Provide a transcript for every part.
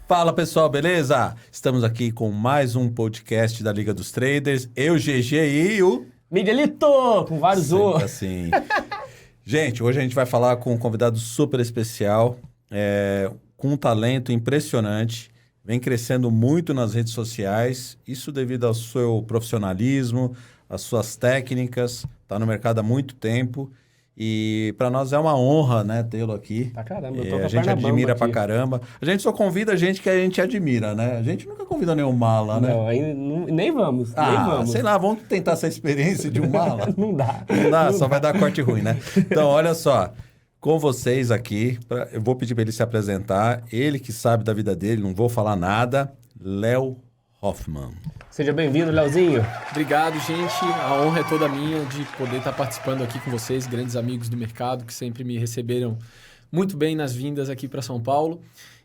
Fala pessoal, beleza? Estamos aqui com mais um podcast da Liga dos Traders. Eu, GG e o... Miguelito, com vários O. Assim. Gente, hoje a gente vai falar com um convidado super especial, com um talento impressionante, vem crescendo muito nas redes sociais, isso devido ao seu profissionalismo, às suas técnicas, está no mercado há muito tempo. E para nós é uma honra, né, tê-lo aqui. Tá caramba, eu tô com a gente admira aqui. pra caramba. A gente só convida gente que a gente admira, né? A gente nunca convida nenhum mala, né? Não, aí nem vamos, nem vamos. Sei lá, vamos tentar essa experiência de um mala. Não dá. Não dá, só vai dar corte ruim, né? Então, olha só, com vocês aqui, eu vou pedir para ele se apresentar. Ele que sabe da vida dele, não vou falar nada. Léo Hoffman. Seja bem-vindo, Leozinho. Obrigado, gente. A honra é toda minha de poder estar participando aqui com vocês, grandes amigos do mercado que sempre me receberam muito bem nas vindas aqui para São Paulo.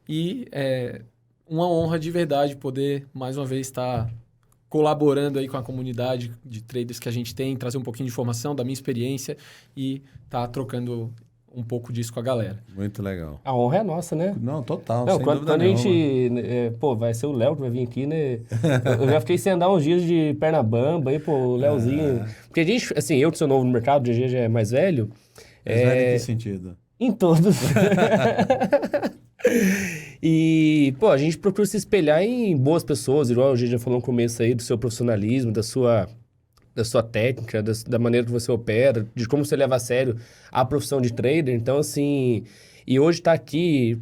E é uma honra de verdade poder, mais uma vez, estar colaborando aí com a comunidade de traders que a gente tem, trazer um pouquinho de informação da minha experiência e estar trocando um pouco disso com a galera. Muito legal. A honra é nossa, né? Não, total, Não, sem quando dúvida a nenhuma. gente... vai ser o Léo que vai vir aqui, né? Eu já fiquei sem andar uns dias de perna bamba aí, pô, o Léozinho... Porque a gente, assim, eu que sou novo no mercado, o GG já é mais velho... Mas velho em que sentido? Em todos. E, pô, a gente procura se espelhar em boas pessoas, igual a gente já falou no começo aí, do seu profissionalismo, da sua técnica, da maneira que você opera, de como você leva a sério a profissão de trader. Então, assim... E hoje tá aqui,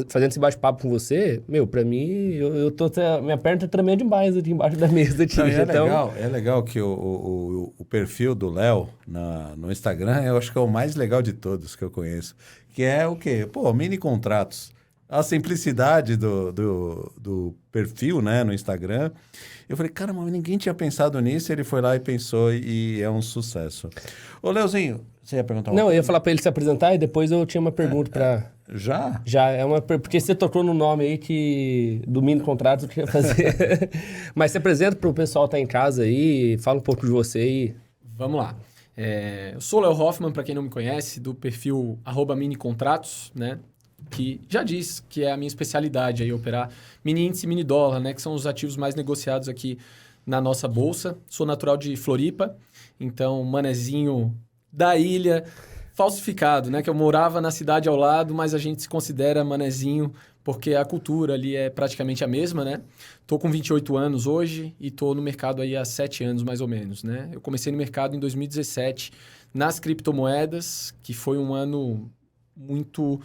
fazendo esse bate-papo com você, meu, pra mim, eu tô... Minha perna tá tremendo demais aqui embaixo da mesa. Não, é legal que o perfil do Léo no Instagram, eu acho que é o mais legal de todos que eu conheço. Que é o quê? Pô, mini contratos. A simplicidade do perfil, né, no Instagram. Eu falei, cara, mas ninguém tinha pensado nisso. Ele foi lá e pensou e é um sucesso. Ô, Leozinho, você ia perguntar Não, eu ia falar pra ele se apresentar e depois eu tinha uma pergunta pra... Já? Já, porque você tocou no nome aí que do mini contrato eu queria fazer. Mas se apresenta pro pessoal que tá em casa aí, fala um pouco de você aí. Vamos lá. Eu sou o Léo Hoffman, para quem não me conhece, do perfil @minicontratos, né? Que já diz que é a minha especialidade aí, operar mini índice e mini dólar, né? Que são os ativos mais negociados aqui na nossa bolsa. Sou natural de Floripa, então manezinho da ilha, falsificado, né? Que eu morava na cidade ao lado, mas a gente se considera manezinho porque a cultura ali é praticamente a mesma, né? Tô com 28 anos hoje e tô no mercado aí há 7 anos mais ou menos, né? Eu comecei no mercado em 2017 nas criptomoedas, que foi um ano muito...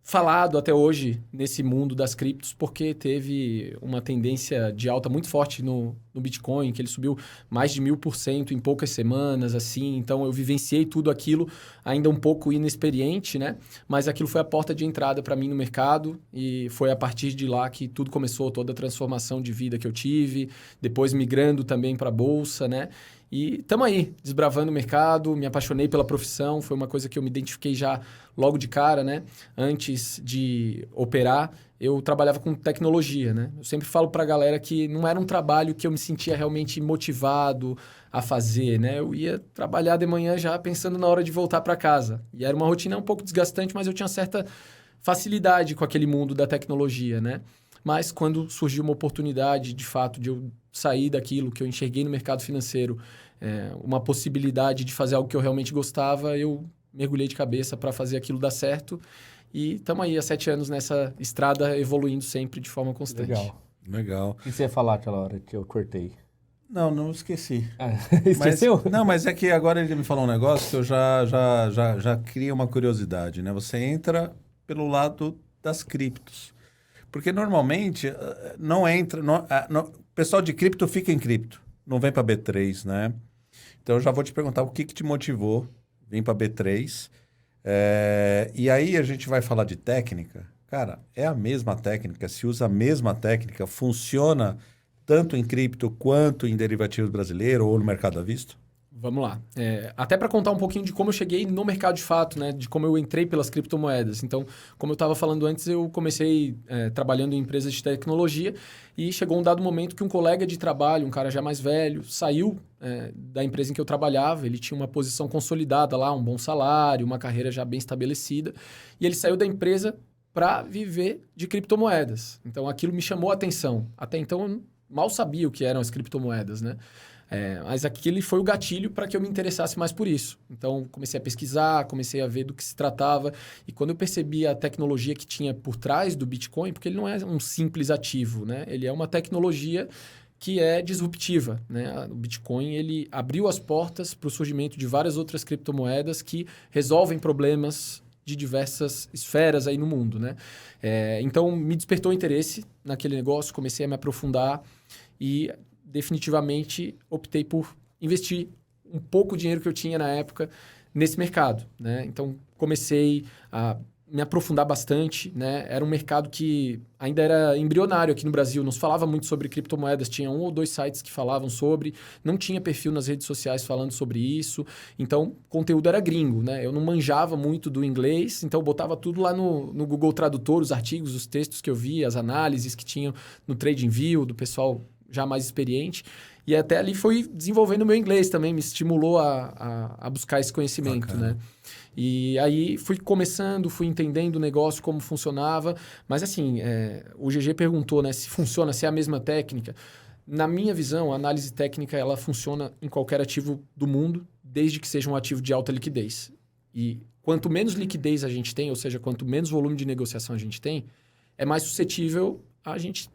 falado até hoje nesse mundo das criptos, porque teve uma tendência de alta muito forte no Bitcoin, que ele subiu mais de 1000% em poucas semanas, assim. Então, eu vivenciei tudo aquilo ainda um pouco inexperiente, né? Mas aquilo foi a porta de entrada para mim no mercado e foi a partir de lá que tudo começou, toda a transformação de vida que eu tive, depois migrando também para a bolsa, né? E estamos aí, desbravando o mercado, me apaixonei pela profissão, foi uma coisa que eu me identifiquei já logo de cara, né? Antes de operar, eu trabalhava com tecnologia, né? Eu sempre falo para a galera que não era um trabalho que eu me sentia realmente motivado a fazer, né? Eu ia trabalhar de manhã já pensando na hora de voltar para casa. E era uma rotina um pouco desgastante, mas eu tinha certa facilidade com aquele mundo da tecnologia, né? Mas quando surgiu uma oportunidade, de fato, de eu sair daquilo que eu enxerguei no mercado financeiro, uma possibilidade de fazer algo que eu realmente gostava, eu mergulhei de cabeça para fazer aquilo dar certo. E estamos aí há 7 anos nessa estrada, evoluindo sempre de forma constante. Legal. O que você ia falar aquela hora que eu cortei? Não esqueci. Esqueceu? Mas é que agora ele me falou um negócio que eu já cria uma curiosidade, né? Você entra pelo lado das criptos. Porque normalmente não entra... o pessoal de cripto fica em cripto. Não vem para B3, né? Então eu já vou te perguntar o que te motivou a vir para B3. E aí a gente vai falar de técnica. Cara, é a mesma técnica, se usa a mesma técnica, funciona tanto em cripto quanto em derivativos brasileiros ou no mercado à vista? Vamos lá. Até para contar um pouquinho de como eu cheguei no mercado de fato, né? De como eu entrei pelas criptomoedas. Então, como eu estava falando antes, eu comecei trabalhando em empresas de tecnologia e chegou um dado momento que um colega de trabalho, um cara já mais velho, saiu da empresa em que eu trabalhava. Ele tinha uma posição consolidada lá, um bom salário, uma carreira já bem estabelecida. E ele saiu da empresa para viver de criptomoedas. Então, aquilo me chamou a atenção. Até então, eu mal sabia o que eram as criptomoedas, né? Mas aquele foi o gatilho para que eu me interessasse mais por isso. Então, comecei a pesquisar, comecei a ver do que se tratava. E quando eu percebi a tecnologia que tinha por trás do Bitcoin, porque ele não é um simples ativo, né? Ele é uma tecnologia que é disruptiva, né? O Bitcoin, ele abriu as portas para o surgimento de várias outras criptomoedas que resolvem problemas de diversas esferas aí no mundo, né? Então, me despertou interesse naquele negócio, comecei a me aprofundar e definitivamente optei por investir um pouco do dinheiro que eu tinha na época nesse mercado, né? Então, comecei a me aprofundar bastante, né? Era um mercado que ainda era embrionário aqui no Brasil, não se falava muito sobre criptomoedas, tinha 1 ou 2 sites que falavam sobre, não tinha perfil nas redes sociais falando sobre isso, então o conteúdo era gringo, né? Eu não manjava muito do inglês, então eu botava tudo lá no Google Tradutor, os artigos, os textos que eu via, as análises que tinham no TradingView, do pessoal já mais experiente, e até ali foi desenvolvendo o meu inglês também, me estimulou a buscar esse conhecimento, Bacana. né? E aí fui começando, fui entendendo o negócio, como funcionava, mas assim, o GG perguntou, né, se funciona, se é a mesma técnica. Na minha visão, a análise técnica, ela funciona em qualquer ativo do mundo, desde que seja um ativo de alta liquidez. E quanto menos liquidez a gente tem, ou seja, quanto menos volume de negociação a gente tem, é mais suscetível a gente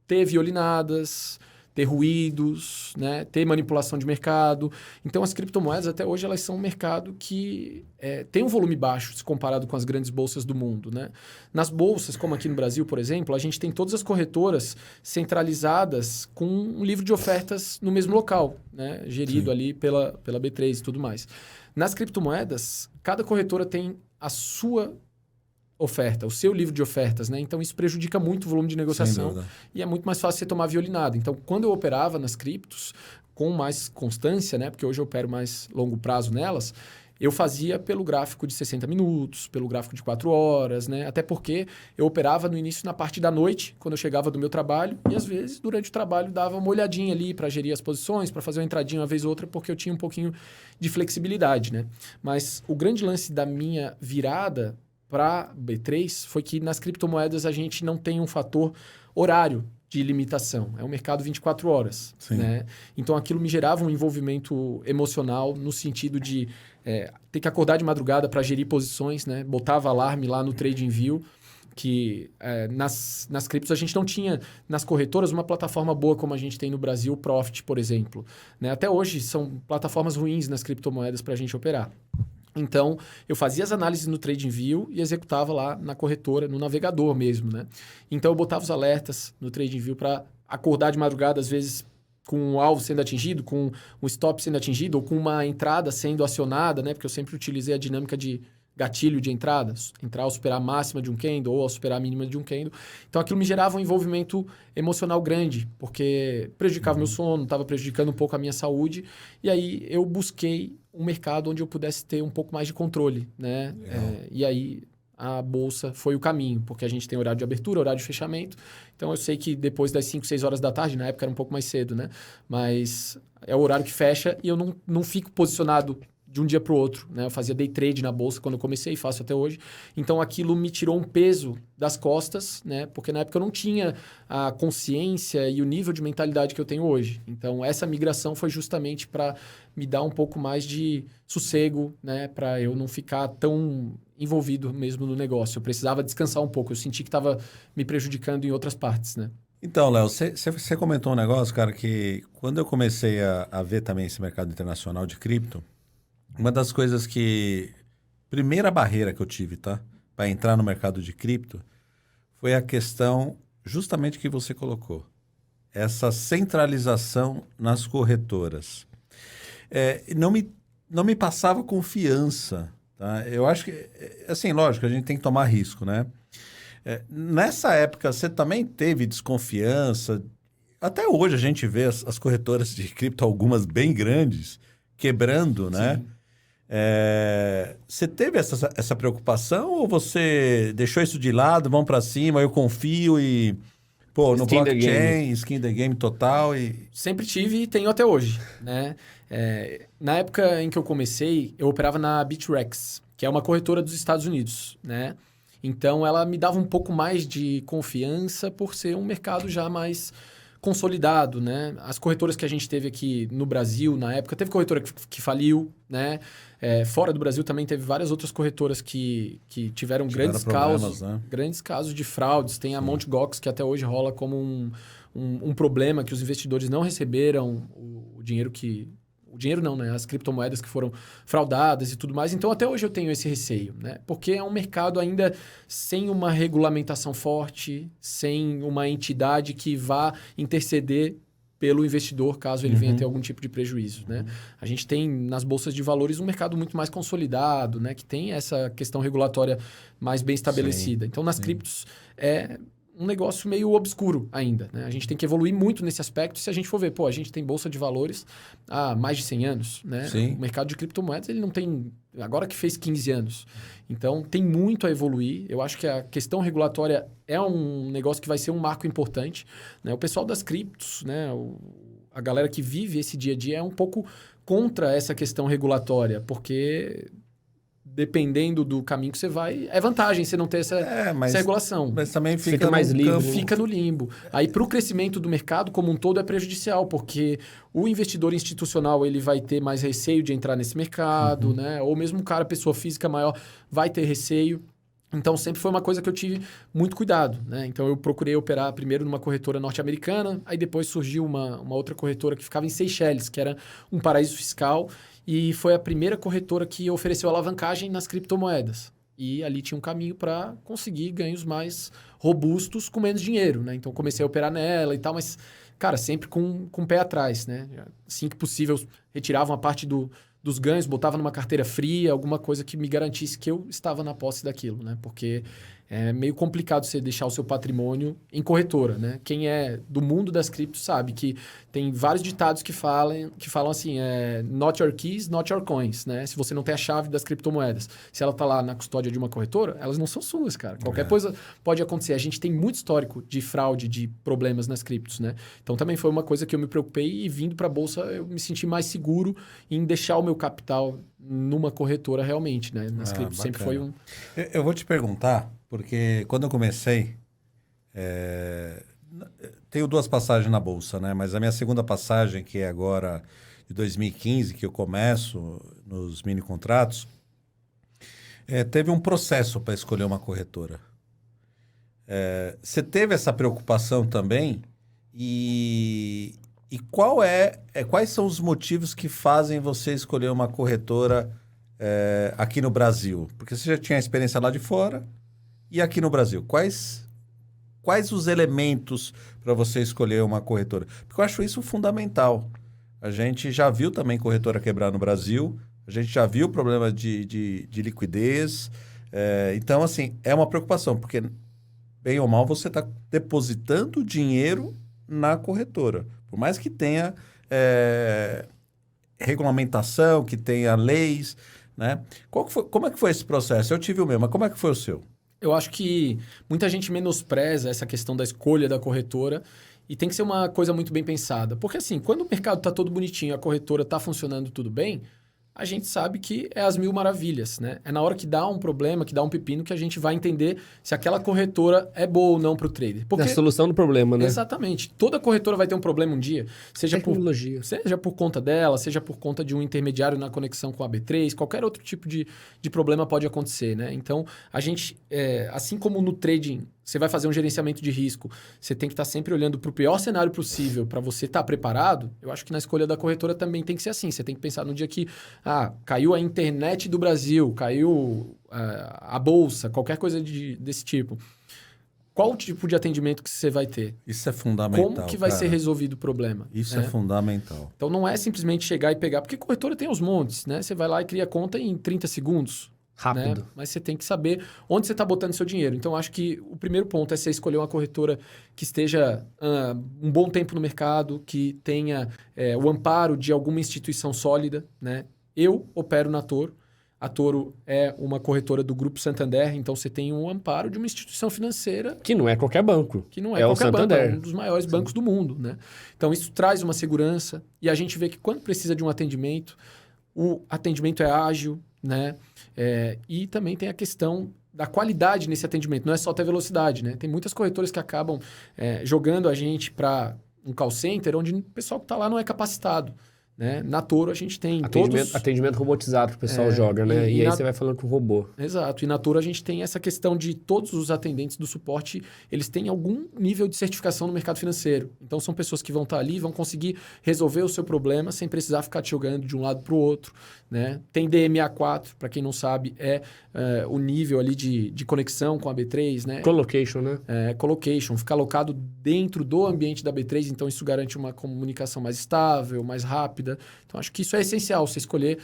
ter violinadas, ter ruídos, né? Ter manipulação de mercado. Então, as criptomoedas, até hoje, elas são um mercado que tem um volume baixo se comparado com as grandes bolsas do mundo, né? Nas bolsas, como aqui no Brasil, por exemplo, a gente tem todas as corretoras centralizadas com um livro de ofertas no mesmo local, né? Gerido ali pela B3 e tudo mais. Nas criptomoedas, cada corretora tem a sua oferta, o seu livro de ofertas, né? Então, isso prejudica muito o volume de negociação e é muito mais fácil você tomar violinado. Então, quando eu operava nas criptos com mais constância, né? Porque hoje eu opero mais longo prazo nelas, eu fazia pelo gráfico de 60 minutos, pelo gráfico de 4 horas, né? Até porque eu operava no início na parte da noite, quando eu chegava do meu trabalho, e às vezes, durante o trabalho, dava uma olhadinha ali para gerir as posições, para fazer uma entradinha uma vez ou outra, porque eu tinha um pouquinho de flexibilidade, né? Mas o grande lance da minha virada para B3 foi que nas criptomoedas a gente não tem um fator horário de limitação. É um mercado 24 horas. Né? Então, aquilo me gerava um envolvimento emocional no sentido de ter que acordar de madrugada para gerir posições, né? Botava alarme lá no TradingView, que nas criptos a gente não tinha, nas corretoras, uma plataforma boa como a gente tem no Brasil, o Profit, por exemplo. Né? Até hoje, são plataformas ruins nas criptomoedas para a gente operar. Então, eu fazia as análises no TradingView e executava lá na corretora, no navegador mesmo, né? Então, eu botava os alertas no TradingView para acordar de madrugada, às vezes com o alvo sendo atingido, com um stop sendo atingido, ou com uma entrada sendo acionada, né? Porque eu sempre utilizei a dinâmica de gatilho de entrada, entrar ao superar a máxima de um candle ou ao superar a mínima de um candle. Então, aquilo me gerava um envolvimento emocional grande, porque prejudicava meu sono, estava prejudicando um pouco a minha saúde. E aí, eu busquei um mercado onde eu pudesse ter um pouco mais de controle, né? E aí, a bolsa foi o caminho, porque a gente tem horário de abertura, horário de fechamento. Então, eu sei que depois das 5, 6 horas da tarde, na época era um pouco mais cedo, né? Mas é o horário que fecha e eu não fico posicionado de um dia para o outro, né? Eu fazia day trade na bolsa quando eu comecei, faço até hoje. Então, aquilo me tirou um peso das costas, né? Porque na época eu não tinha a consciência e o nível de mentalidade que eu tenho hoje. Então, essa migração foi justamente para me dar um pouco mais de sossego, né? Para eu não ficar tão envolvido mesmo no negócio. Eu precisava descansar um pouco. Eu senti que estava me prejudicando em outras partes, né? Então, Léo, você comentou um negócio, cara, que quando eu comecei a ver também esse mercado internacional de cripto, uma das coisas que... Primeira barreira que eu tive, tá? Para entrar no mercado de cripto foi a questão justamente que você colocou. Essa centralização nas corretoras. Não me passava confiança, tá? Eu acho que... Assim, lógico, a gente tem que tomar risco, né? Nessa época, você também teve desconfiança? Até hoje a gente vê as corretoras de cripto, algumas bem grandes, quebrando, né? Sim. Você teve essa preocupação ou você deixou isso de lado, vamos para cima, eu confio e... Pô, no blockchain, skin the game total e... Sempre tive e tenho até hoje, né? Na época em que eu comecei, eu operava na BitREX, que é uma corretora dos Estados Unidos, né? Então, ela me dava um pouco mais de confiança por ser um mercado já mais consolidado, né? As corretoras que a gente teve aqui no Brasil, na época, teve corretora que faliu, né? Fora do Brasil também teve várias outras corretoras que tiveram grandes casos, né? grandes casos de fraudes. Tem a Mt. Gox, que até hoje rola como um problema, que os investidores não receberam o dinheiro que... O dinheiro não, né? As criptomoedas que foram fraudadas e tudo mais. Então, até hoje eu tenho esse receio, né? Porque é um mercado ainda sem uma regulamentação forte, sem uma entidade que vá interceder pelo investidor, caso ele venha ter algum tipo de prejuízo, né? A gente tem, nas bolsas de valores, um mercado muito mais consolidado, né? Que tem essa questão regulatória mais bem estabelecida. Então, nas criptos, é um negócio meio obscuro ainda, né? A gente tem que evoluir muito nesse aspecto. Se a gente for ver, a gente tem bolsa de valores há mais de 100 anos, né? Sim. O mercado de criptomoedas, ele não tem... Agora que fez 15 anos. Então, tem muito a evoluir. Eu acho que a questão regulatória é um negócio que vai ser um marco importante, né? O pessoal das criptos, né? A galera que vive esse dia a dia é um pouco contra essa questão regulatória, porque... Dependendo do caminho que você vai, é vantagem você não ter essa regulação. Mas também fica mais livre. Fica no limbo. Aí, para o crescimento do mercado como um todo, é prejudicial, porque o investidor institucional ele vai ter mais receio de entrar nesse mercado, né? Ou mesmo o cara, pessoa física maior, vai ter receio. Então, sempre foi uma coisa que eu tive muito cuidado, né? Então, eu procurei operar primeiro numa corretora norte-americana, aí depois surgiu uma outra corretora que ficava em Seychelles, que era um paraíso fiscal, e foi a primeira corretora que ofereceu alavancagem nas criptomoedas. E ali tinha um caminho para conseguir ganhos mais robustos com menos dinheiro, né? Então, comecei a operar nela e tal, mas, cara, sempre com o pé atrás, né? Assim que possível, retirava uma parte dos ganhos, botava numa carteira fria, alguma coisa que me garantisse que eu estava na posse daquilo, né? Porque é meio complicado você deixar o seu patrimônio em corretora, né? Quem é do mundo das criptos sabe que tem vários ditados que falam assim, not your keys, not your coins, né? Se você não tem a chave das criptomoedas, se ela tá lá na custódia de uma corretora, elas não são suas, cara. Qualquer coisa pode acontecer. A gente tem muito histórico de fraude, de problemas nas criptos, né? Então também foi uma coisa que eu me preocupei e vindo para a bolsa eu me senti mais seguro em deixar o meu capital numa corretora realmente, né? Nas criptos bacana. sempre foi um... Eu vou te perguntar, porque quando eu comecei, tenho 2 passagens na Bolsa, né? Mas a minha segunda passagem, que é agora de 2015, que eu começo nos mini contratos, teve um processo para escolher uma corretora. Você teve essa preocupação também? E quais são os motivos que fazem você escolher uma corretora aqui no Brasil? Porque você já tinha experiência lá de fora e aqui no Brasil. Quais os elementos para você escolher uma corretora? Porque eu acho isso fundamental. A gente já viu também corretora quebrar no Brasil, a gente já viu problema de liquidez. Então, assim, é uma preocupação, porque bem ou mal você está depositando dinheiro na corretora. Por mais que tenha regulamentação, que tenha leis, né? Como é que foi esse processo? Eu tive o meu, mas como é que foi o seu? Eu acho que muita gente menospreza essa questão da escolha da corretora e tem que ser uma coisa muito bem pensada. Porque assim, quando o mercado está todo bonitinho, a corretora está funcionando tudo bem, a gente sabe que é as mil maravilhas, né? É na hora que dá um problema, que dá um pepino, que a gente vai entender se aquela corretora é boa ou não para o trader. A solução do problema, né? Exatamente. Toda corretora vai ter um problema um dia. Seja Tecnologia. por conta dela, seja por conta de um intermediário na conexão com a B3, qualquer outro tipo de problema pode acontecer, né? Então, a gente, assim como no trading, você vai fazer um gerenciamento de risco, você tem que estar sempre olhando para o pior cenário possível para você estar preparado. Eu acho que na escolha da corretora também tem que ser assim. Você tem que pensar no dia que caiu a internet do Brasil, caiu a bolsa, qualquer coisa desse tipo. Qual o tipo de atendimento que você vai ter? Isso é fundamental. Como que vai ser resolvido o problema? Isso é fundamental. Então, não é simplesmente chegar e pegar, porque corretora tem os montes, né? Você vai lá e cria conta em 30 segundos. Rápido. Né? Mas você tem que saber onde você está botando seu dinheiro. Então, acho que o primeiro ponto é você escolher uma corretora que esteja um bom tempo no mercado, que tenha o amparo de alguma instituição sólida, né? Eu opero na Toro. A Toro é uma corretora do Grupo Santander, então você tem um amparo de uma instituição financeira... Que não é qualquer banco. Que não é qualquer banco, é um dos maiores bancos do mundo, né? Então, isso traz uma segurança e a gente vê que quando precisa de um atendimento, o atendimento é ágil, né? E também tem a questão da qualidade nesse atendimento. Não é só ter velocidade, né? Tem muitas corretoras que acabam jogando a gente para um call center onde o pessoal que está lá não é capacitado. Né? Na Toro a gente tem atendimento robotizado que o pessoal joga, né? E aí você vai falando com o robô. Exato. E na Toro a gente tem essa questão de todos os atendentes do suporte, eles têm algum nível de certificação no mercado financeiro. Então são pessoas que vão estar ali, vão conseguir resolver o seu problema sem precisar ficar te jogando de um lado para o outro. Né? Tem DMA4, para quem não sabe, o nível ali de conexão com a B3. Né? Colocation, né? Colocation, ficar alocado dentro do ambiente da B3, então isso garante uma comunicação mais estável, mais rápida. Então, acho que isso é essencial, você escolher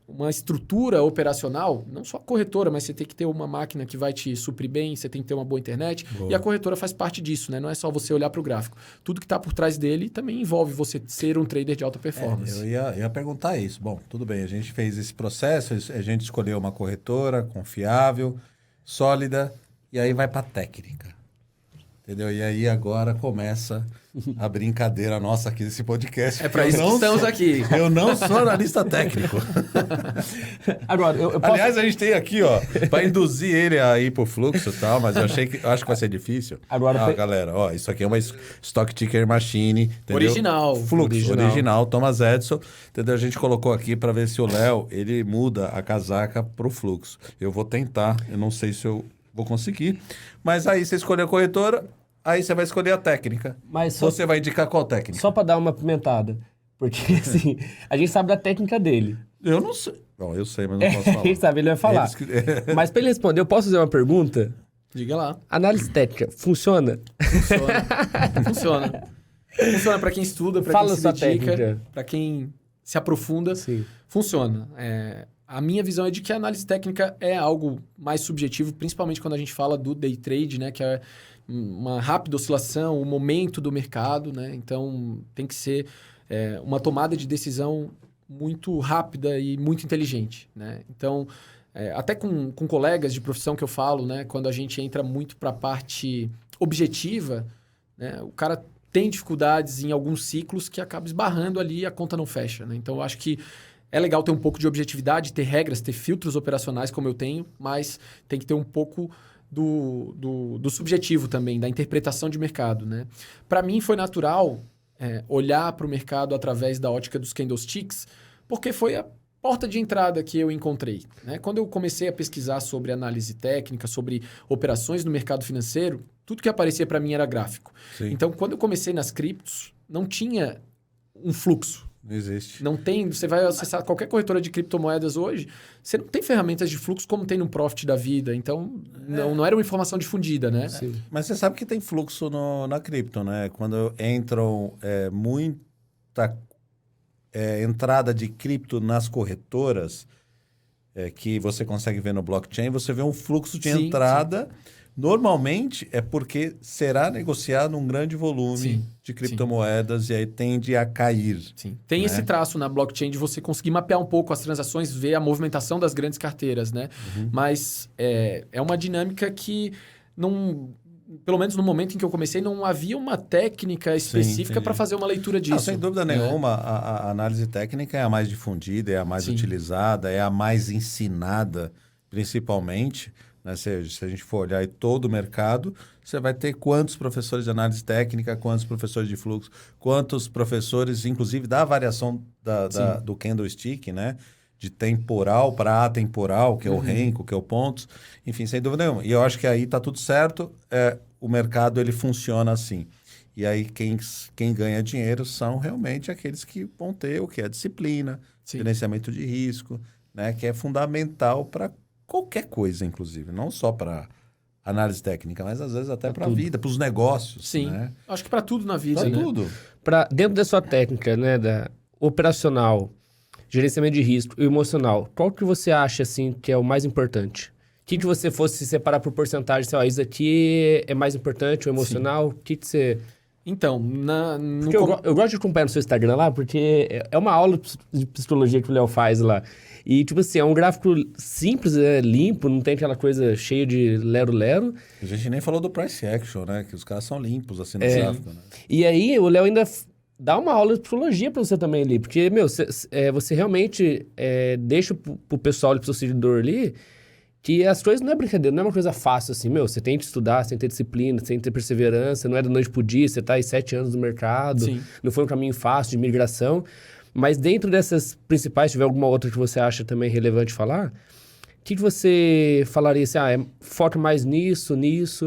uma estrutura operacional, não só a corretora, mas você tem que ter uma máquina que vai te suprir bem, você tem que ter uma boa internet, e a corretora faz parte disso, né? Não é só você olhar para o gráfico. Tudo que está por trás dele também envolve você ser um trader de alta performance. Eu ia perguntar isso. Bom, tudo bem, a gente fez esse processo, a gente escolheu uma corretora confiável, sólida, e aí vai para a técnica. Entendeu? E aí agora começa a brincadeira nossa aqui desse podcast. É para isso que estamos aqui. Eu não sou analista técnico. Agora, eu posso... Aliás, a gente tem aqui, ó, para induzir ele a ir pro fluxo e tal, mas eu acho que vai ser difícil. Agora, galera, ó, isso aqui é uma Stock Ticker Machine, entendeu? Original. Fluxo, original, Thomas Edison, entendeu? A gente colocou aqui para ver se o Léo, ele muda a casaca pro fluxo. Eu vou tentar, eu não sei se eu vou conseguir. Mas aí você escolhe a corretora, aí você vai escolher a técnica. Mas você vai indicar qual técnica? Só para dar uma pimentada. Porque, assim, a gente sabe da técnica dele. Eu não sei. Bom, eu sei, mas não posso falar. A gente sabe, ele vai falar. Mas para ele responder, eu posso fazer uma pergunta? Diga lá. Análise técnica, funciona? Funciona. Funciona para quem estuda, para quem se dedica, para quem se aprofunda. Sim. Funciona. A minha visão é de que a análise técnica é algo mais subjetivo, principalmente quando a gente fala do day trade, né? Que é uma rápida oscilação, o momento do mercado, né? Então, tem que ser uma tomada de decisão muito rápida e muito inteligente, né? Então, até com colegas de profissão que eu falo, né? Quando a gente entra muito para a parte objetiva, né? O cara tem dificuldades em alguns ciclos que acaba esbarrando ali e a conta não fecha, né? Então, eu acho que é legal ter um pouco de objetividade, ter regras, ter filtros operacionais como eu tenho, mas tem que ter um pouco do subjetivo também, da interpretação de mercado, né? Para mim foi natural olhar para o mercado através da ótica dos candlesticks, porque foi a porta de entrada que eu encontrei, né? Quando eu comecei a pesquisar sobre análise técnica, sobre operações no mercado financeiro, tudo que aparecia para mim era gráfico. Sim. Então, quando eu comecei nas criptos, não tinha um fluxo. Não existe. Não tem, você vai acessar qualquer corretora de criptomoedas hoje, você não tem ferramentas de fluxo como tem no Profit da vida. Então, não era uma informação difundida, né? Sim. Mas você sabe que tem fluxo na cripto, né? Quando entram muita entrada de cripto nas corretoras, que você consegue ver no blockchain, você vê um fluxo de entrada. Sim. Normalmente é porque será negociado um grande volume de criptomoedas e aí tende a cair. Sim. Tem esse traço na blockchain de você conseguir mapear um pouco as transações, ver a movimentação das grandes carteiras, né? Uhum. Mas é uma dinâmica que não... Pelo menos no momento em que eu comecei, não havia uma técnica específica para fazer uma leitura disso. Não, sem dúvida nenhuma, a análise técnica é a mais difundida, é a mais utilizada, é a mais ensinada, principalmente. Né? Se a gente for olhar em todo o mercado, você vai ter quantos professores de análise técnica, quantos professores de fluxo, quantos professores, inclusive, da variação do candlestick, né? De temporal para atemporal, que é o renko, que é o pontos. Enfim, sem dúvida nenhuma. E eu acho que aí está tudo certo. O mercado ele funciona assim. E aí quem ganha dinheiro são realmente aqueles que vão ter o que é disciplina, gerenciamento de risco, né? Que é fundamental para qualquer coisa, inclusive. Não só para análise técnica, mas às vezes até para a vida, para os negócios. Sim, né? Acho que para tudo na vida. Para né? tudo. Dentro da sua técnica, né, da operacional, gerenciamento de risco e emocional, qual que você acha, assim, que é o mais importante? O que você fosse se separar por porcentagem? Sei lá, isso aqui é mais importante, o emocional? O que você... Então, eu gosto de acompanhar no seu Instagram lá, porque é uma aula de psicologia que o Léo faz lá. E, tipo assim, é um gráfico simples, limpo, não tem aquela coisa cheia de lero-lero. A gente nem falou do price action, né? Que os caras são limpos, assim, no gráfico, né? E aí, o Léo ainda... dá uma aula de psicologia pra você também ali. Porque, você realmente deixa pro pessoal, pro seu seguidor ali, que as coisas não é brincadeira, não é uma coisa fácil assim, você tem que estudar, você tem que ter disciplina, você tem que ter perseverança, não é da noite pro dia, você tá aí 7 anos no mercado, Sim. não foi um caminho fácil de migração, mas dentro dessas principais, se tiver alguma outra que você acha também relevante falar, o que você falaria assim, foca mais nisso?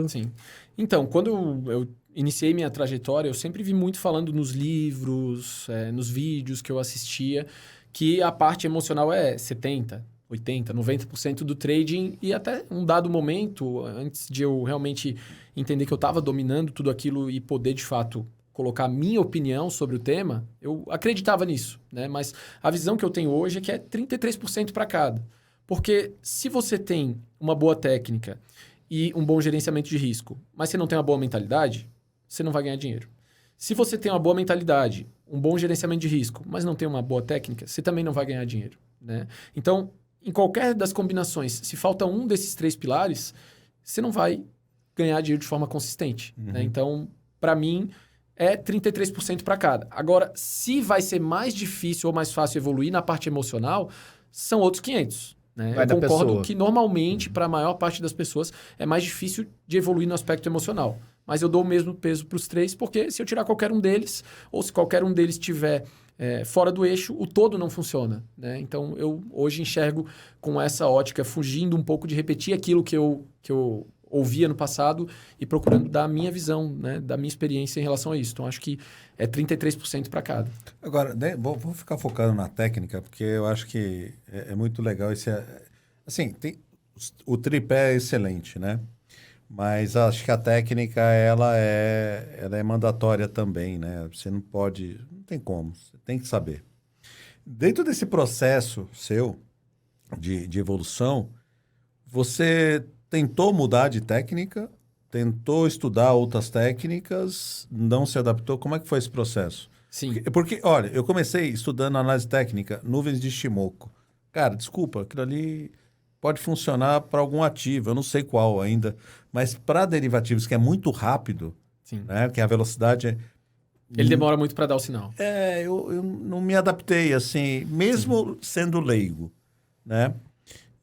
Sim. Então, quando eu iniciei minha trajetória, eu sempre vi muito falando nos livros, nos vídeos que eu assistia, que a parte emocional é 70%, 80%, 90% do trading e até um dado momento, antes de eu realmente entender que eu estava dominando tudo aquilo e poder, de fato, colocar a minha opinião sobre o tema, eu acreditava nisso, né? Mas a visão que eu tenho hoje é que é 33% para cada. Porque se você tem uma boa técnica e um bom gerenciamento de risco, mas você não tem uma boa mentalidade, você não vai ganhar dinheiro. Se você tem uma boa mentalidade, um bom gerenciamento de risco, mas não tem uma boa técnica, você também não vai ganhar dinheiro, né? Então, em qualquer das combinações, se falta um desses 3 pilares, você não vai ganhar dinheiro de forma consistente, né? Então, para mim, é 33% para cada. Agora, se vai ser mais difícil ou mais fácil evoluir na parte emocional, são outros 500. Né? Eu concordo que normalmente, para a maior parte das pessoas, é mais difícil de evoluir no aspecto emocional. Mas eu dou o mesmo peso para os 3, porque se eu tirar qualquer um deles, ou se qualquer um deles estiver fora do eixo, o todo não funciona. Né? Então, eu hoje enxergo com essa ótica, fugindo um pouco de repetir aquilo que eu ouvia no passado e procurando dar a minha visão, né? Da minha experiência em relação a isso. Então, acho que é 33% para cada. Agora, vou ficar focando na técnica, porque eu acho que é muito legal esse... Assim, o tripé é excelente, né? Mas acho que a técnica, ela é mandatória também, né? Você não pode... Não tem como, você tem que saber. Dentro desse processo seu de evolução, você tentou mudar de técnica, tentou estudar outras técnicas, não se adaptou. Como é que foi esse processo? Sim. Porque olha, eu comecei estudando análise técnica, nuvens de Shimoku. Cara, desculpa, aquilo ali pode funcionar para algum ativo, eu não sei qual ainda, mas para derivativos que é muito rápido, Sim. né, que a velocidade Ele demora muito para dar o sinal. eu não me adaptei, assim, mesmo sendo leigo, né?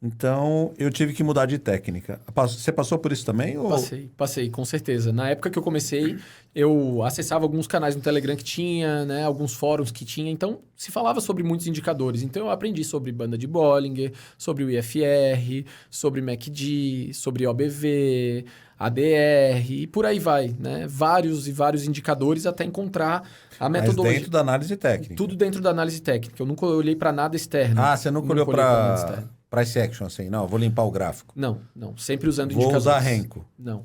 Então, eu tive que mudar de técnica. Você passou por isso também? Ou... Passei, com certeza. Na época que eu comecei, eu acessava alguns canais no Telegram que tinha, né, alguns fóruns que tinha, então se falava sobre muitos indicadores. Então, eu aprendi sobre banda de Bollinger, sobre o IFR, sobre MACD, sobre OBV, ADR, e por aí vai, né? Vários e vários indicadores até encontrar a metodologia. Mas dentro da análise técnica. Tudo dentro da análise técnica. Eu nunca olhei para nada externo. Você nunca olhou para price action, assim? Não, vou limpar o gráfico. Não. Sempre usando indicadores. Vou usar Renko. Não.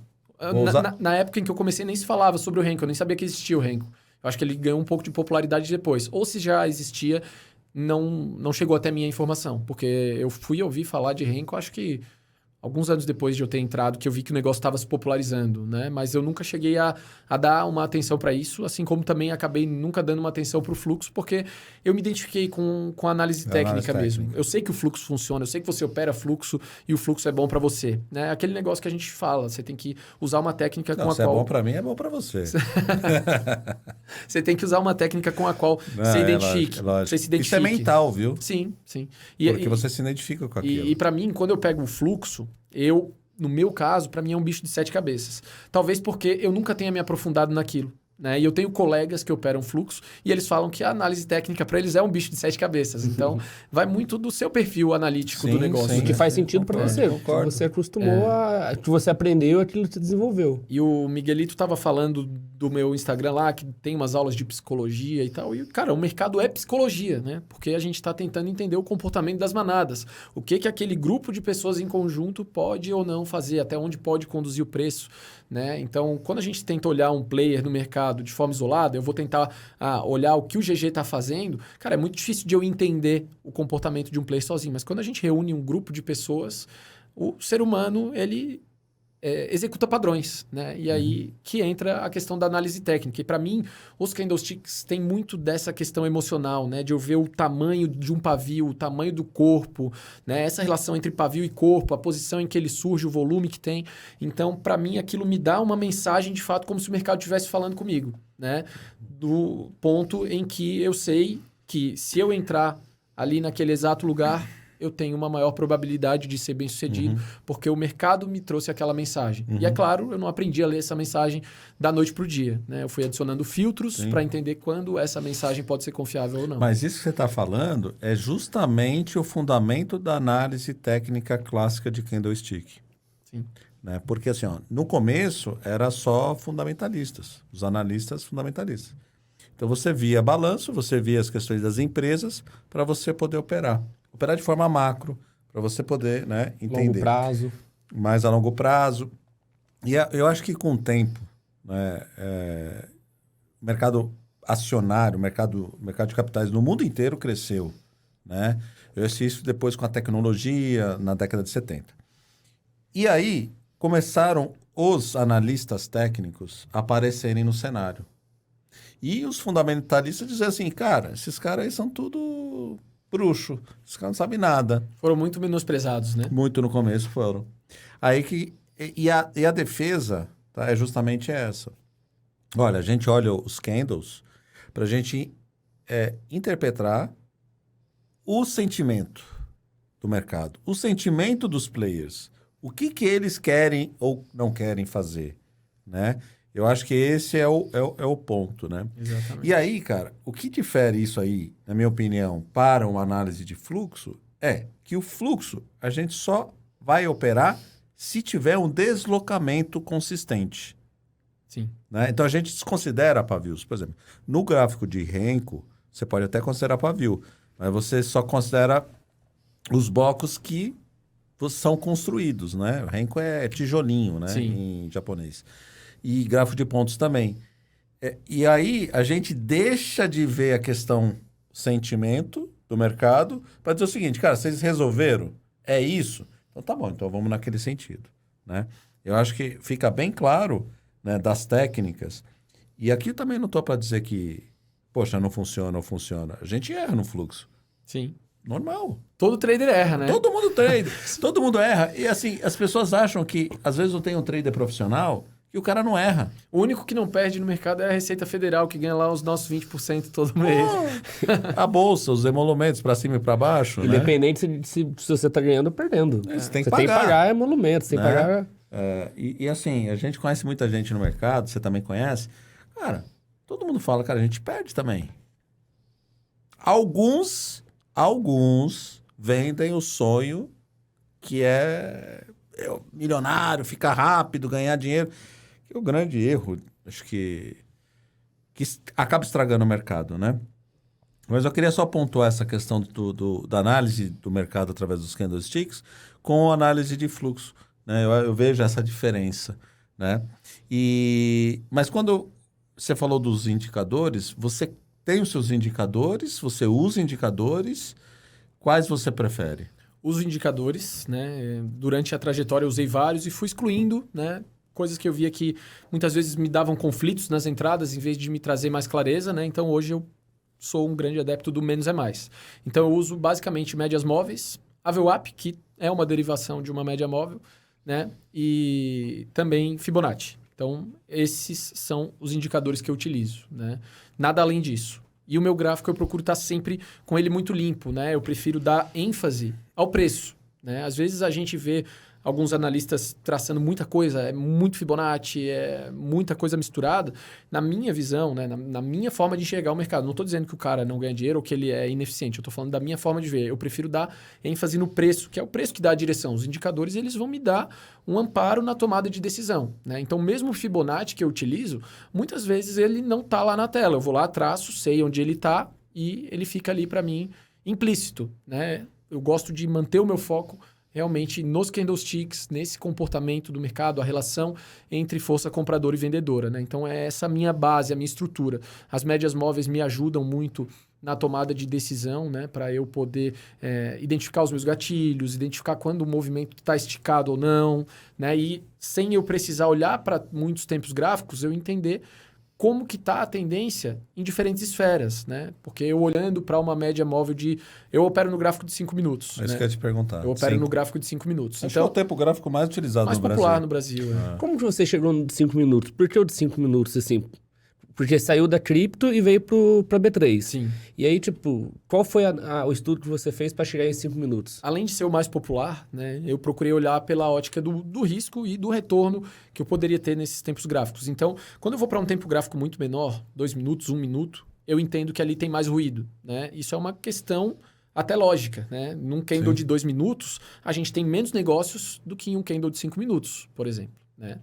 Na época em que eu comecei, nem se falava sobre o Renko. Eu nem sabia que existia o Renko. Eu acho que ele ganhou um pouco de popularidade depois. Ou se já existia, não chegou até minha informação. Porque eu fui ouvir falar de Renko, acho que alguns anos depois de eu ter entrado, que eu vi que o negócio estava se popularizando, né? Mas eu nunca cheguei a dar uma atenção para isso, assim como também acabei nunca dando uma atenção para o fluxo, porque eu me identifiquei com a análise técnica mesmo. Eu sei que o fluxo funciona, eu sei que você opera fluxo e o fluxo é bom para você, né? Aquele negócio que a gente fala, você tem que usar uma técnica com a qual... Se é bom para mim, é bom para você. Você tem que usar uma técnica com a qual você identifique. Você se identifique. Isso é mental, viu? Sim. Porque você se identifica com aquilo. E para mim, quando eu pego o fluxo, no meu caso, para mim é um bicho de 7 cabeças. Talvez porque eu nunca tenha me aprofundado naquilo. Né? E eu tenho colegas que operam fluxo e eles falam que a análise técnica para eles é um bicho de 7 cabeças. Então, vai muito do seu perfil analítico do negócio. Sim, que faz sentido para você. Concordo. Você acostumou que você aprendeu, aquilo que você desenvolveu. E o Miguelito estava falando do meu Instagram lá, que tem umas aulas de psicologia e tal. E, cara, o mercado é psicologia, né? Porque a gente está tentando entender o comportamento das manadas. O que aquele grupo de pessoas em conjunto pode ou não fazer, até onde pode conduzir o preço. Né? Então, quando a gente tenta olhar um player no mercado de forma isolada, eu vou tentar olhar o que o GG está fazendo. Cara, é muito difícil de eu entender o comportamento de um player sozinho. Mas quando a gente reúne um grupo de pessoas, o ser humano, ele executa padrões, né? E aí que entra a questão da análise técnica. E para mim, os candlesticks têm muito dessa questão emocional, né? De eu ver o tamanho de um pavio, o tamanho do corpo, né? Essa relação entre pavio e corpo, a posição em que ele surge, o volume que tem. Então, para mim, aquilo me dá uma mensagem, de fato, como se o mercado estivesse falando comigo, né? Do ponto em que eu sei que se eu entrar ali naquele exato lugar, eu tenho uma maior probabilidade de ser bem-sucedido, porque o mercado me trouxe aquela mensagem. E é claro, eu não aprendi a ler essa mensagem da noite para o dia, né? Eu fui adicionando filtros para entender quando essa mensagem pode ser confiável ou não. Mas isso que você está falando é justamente o fundamento da análise técnica clássica de candlestick. Sim. Né? Porque assim, ó, no começo era só fundamentalistas, os analistas fundamentalistas. Então você via balanço, você via as questões das empresas para você poder operar. Operar de forma macro, para você poder, né, entender. Longo prazo. Mais a longo prazo. E eu acho que com o tempo, né, o mercado acionário, o mercado de capitais no mundo inteiro cresceu. Né? Eu assisti isso depois com a tecnologia, na década de 70. E aí começaram os analistas técnicos a aparecerem no cenário. E os fundamentalistas diziam assim, cara, esses caras aí são tudo bruxo, esses caras não sabem nada. Foram muito menosprezados, né? Muito no começo foram. Aí que... E a defesa, tá, é justamente essa. Olha, a gente olha os candles para a gente interpretar o sentimento do mercado, o sentimento dos players, o que eles querem ou não querem fazer, né? Eu acho que esse é o ponto, né? Exatamente. E aí, cara, o que difere isso aí, na minha opinião, para uma análise de fluxo é que o fluxo a gente só vai operar se tiver um deslocamento consistente. Sim. Né? Então a gente desconsidera pavios. Por exemplo, no gráfico de Renko, você pode até considerar pavio, mas você só considera os blocos que são construídos, né? Renko é tijolinho, né? Sim. Em japonês. E gráfico de pontos também. E aí a gente deixa de ver a questão sentimento do mercado para dizer o seguinte, cara, vocês resolveram? É isso? Então tá bom, então vamos naquele sentido, né? Eu acho que fica bem claro, né, das técnicas. E aqui também não estou para dizer que, poxa, não funciona ou funciona. A gente erra no fluxo. Sim. Normal. Todo trader erra, né? Todo mundo trade. Todo mundo erra. E assim, as pessoas acham que, às vezes, eu tenho um trader profissional e o cara não erra. O único que não perde no mercado é a Receita Federal, que ganha lá os nossos 20% todo mês. A bolsa, os emolumentos para cima e para baixo, né? Independente se você está ganhando ou perdendo. Você tem que Você tem que pagar. pagar emolumento, você tem que Né? pagar... E assim, a gente conhece muita gente no mercado, você também conhece. Cara, todo mundo fala, cara, a gente perde também. Alguns vendem o sonho que é milionário, ficar rápido, ganhar dinheiro. Que é o grande erro, acho que acaba estragando o mercado, né? Mas eu queria só pontuar essa questão da análise do mercado através dos candlesticks com a análise de fluxo. Né? Eu vejo essa diferença. Né? Mas quando você falou dos indicadores, você tem os seus indicadores, você usa indicadores, quais você prefere? Uso indicadores, né? Durante a trajetória eu usei vários e fui excluindo, né? Coisas que eu via que muitas vezes me davam conflitos nas entradas em vez de me trazer mais clareza, né? Então hoje eu sou um grande adepto do menos é mais. Então eu uso basicamente médias móveis, a VWAP, que é uma derivação de uma média móvel, né? E também Fibonacci. Então esses são os indicadores que eu utilizo, né? Nada além disso. E o meu gráfico eu procuro estar sempre com ele muito limpo, né? Eu prefiro dar ênfase ao preço, né? Às vezes a gente vê alguns analistas traçando muita coisa, é muito Fibonacci, é muita coisa misturada. Na minha visão, né? Na minha forma de enxergar o mercado, não estou dizendo que o cara não ganha dinheiro ou que ele é ineficiente, eu estou falando da minha forma de ver. Eu prefiro dar ênfase no preço, que é o preço que dá a direção. Os indicadores, eles vão me dar um amparo na tomada de decisão, né? Então, mesmo o Fibonacci que eu utilizo, muitas vezes ele não está lá na tela. Eu vou lá, traço, sei onde ele está e ele fica ali para mim implícito, né? Eu gosto de manter o meu foco realmente nos candlesticks, nesse comportamento do mercado, a relação entre força compradora e vendedora, né? Então, é essa a minha base, a minha estrutura. As médias móveis me ajudam muito na tomada de decisão, né? Para eu poder identificar os meus gatilhos, identificar quando o movimento está esticado ou não, né? E sem eu precisar olhar para muitos tempos gráficos, eu entender como que está a tendência em diferentes esferas, né? Porque eu olhando para uma média móvel eu opero no gráfico de 5 minutos. É isso né? que eu ia te perguntar. Eu opero no gráfico de 5 minutos. Acho que é o tempo gráfico mais utilizado mais no popular Brasil. no Brasil. Como que você chegou no de 5 minutos? Por que o de 5 minutos, assim? Porque saiu da cripto e veio pra B3. Sim. E aí, tipo, qual foi o estudo que você fez para chegar em 5 minutos? Além de ser o mais popular, né, eu procurei olhar pela ótica do risco e do retorno que eu poderia ter nesses tempos gráficos. Então, quando eu vou para um tempo gráfico muito menor, 2 minutos, 1 minuto, eu entendo que ali tem mais ruído, né? Isso é uma questão até lógica, né? Num candle de 2 minutos, a gente tem menos negócios do que em um candle de 5 minutos, por exemplo, né?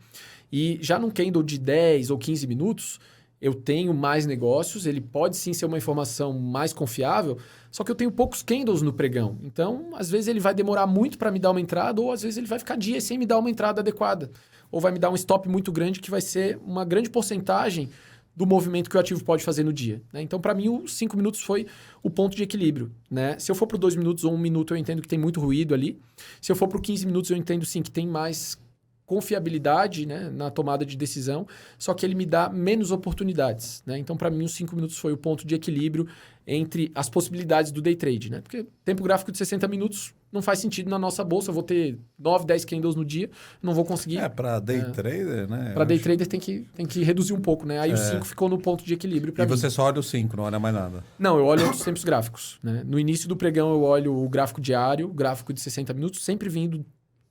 E já num candle de 10 ou 15 minutos, eu tenho mais negócios, ele pode sim ser uma informação mais confiável, só que eu tenho poucos candles no pregão. Então, às vezes ele vai demorar muito para me dar uma entrada, ou às vezes ele vai ficar dias sem me dar uma entrada adequada. Ou vai me dar um stop muito grande, que vai ser uma grande porcentagem do movimento que o ativo pode fazer no dia, né? Então, para mim, os 5 minutos foi o ponto de equilíbrio, né? Se eu for para 2 minutos ou 1 minuto, eu entendo que tem muito ruído ali. Se eu for para 15 minutos, eu entendo sim que tem mais confiabilidade, né, na tomada de decisão, só que ele me dá menos oportunidades, né? Então, para mim, os 5 minutos foi o ponto de equilíbrio entre as possibilidades do day trade, né? Porque tempo gráfico de 60 minutos não faz sentido na nossa bolsa. Eu vou ter 9, 10 candles no dia, não vou conseguir. Para day trader, né? Para day trader tem que reduzir um pouco, né? Aí o 5 ficou no ponto de equilíbrio para mim. E você só olha o 5, não olha mais nada? Não, eu olho outros tempos gráficos, né? No início do pregão, eu olho o gráfico diário, o gráfico de 60 minutos, sempre vindo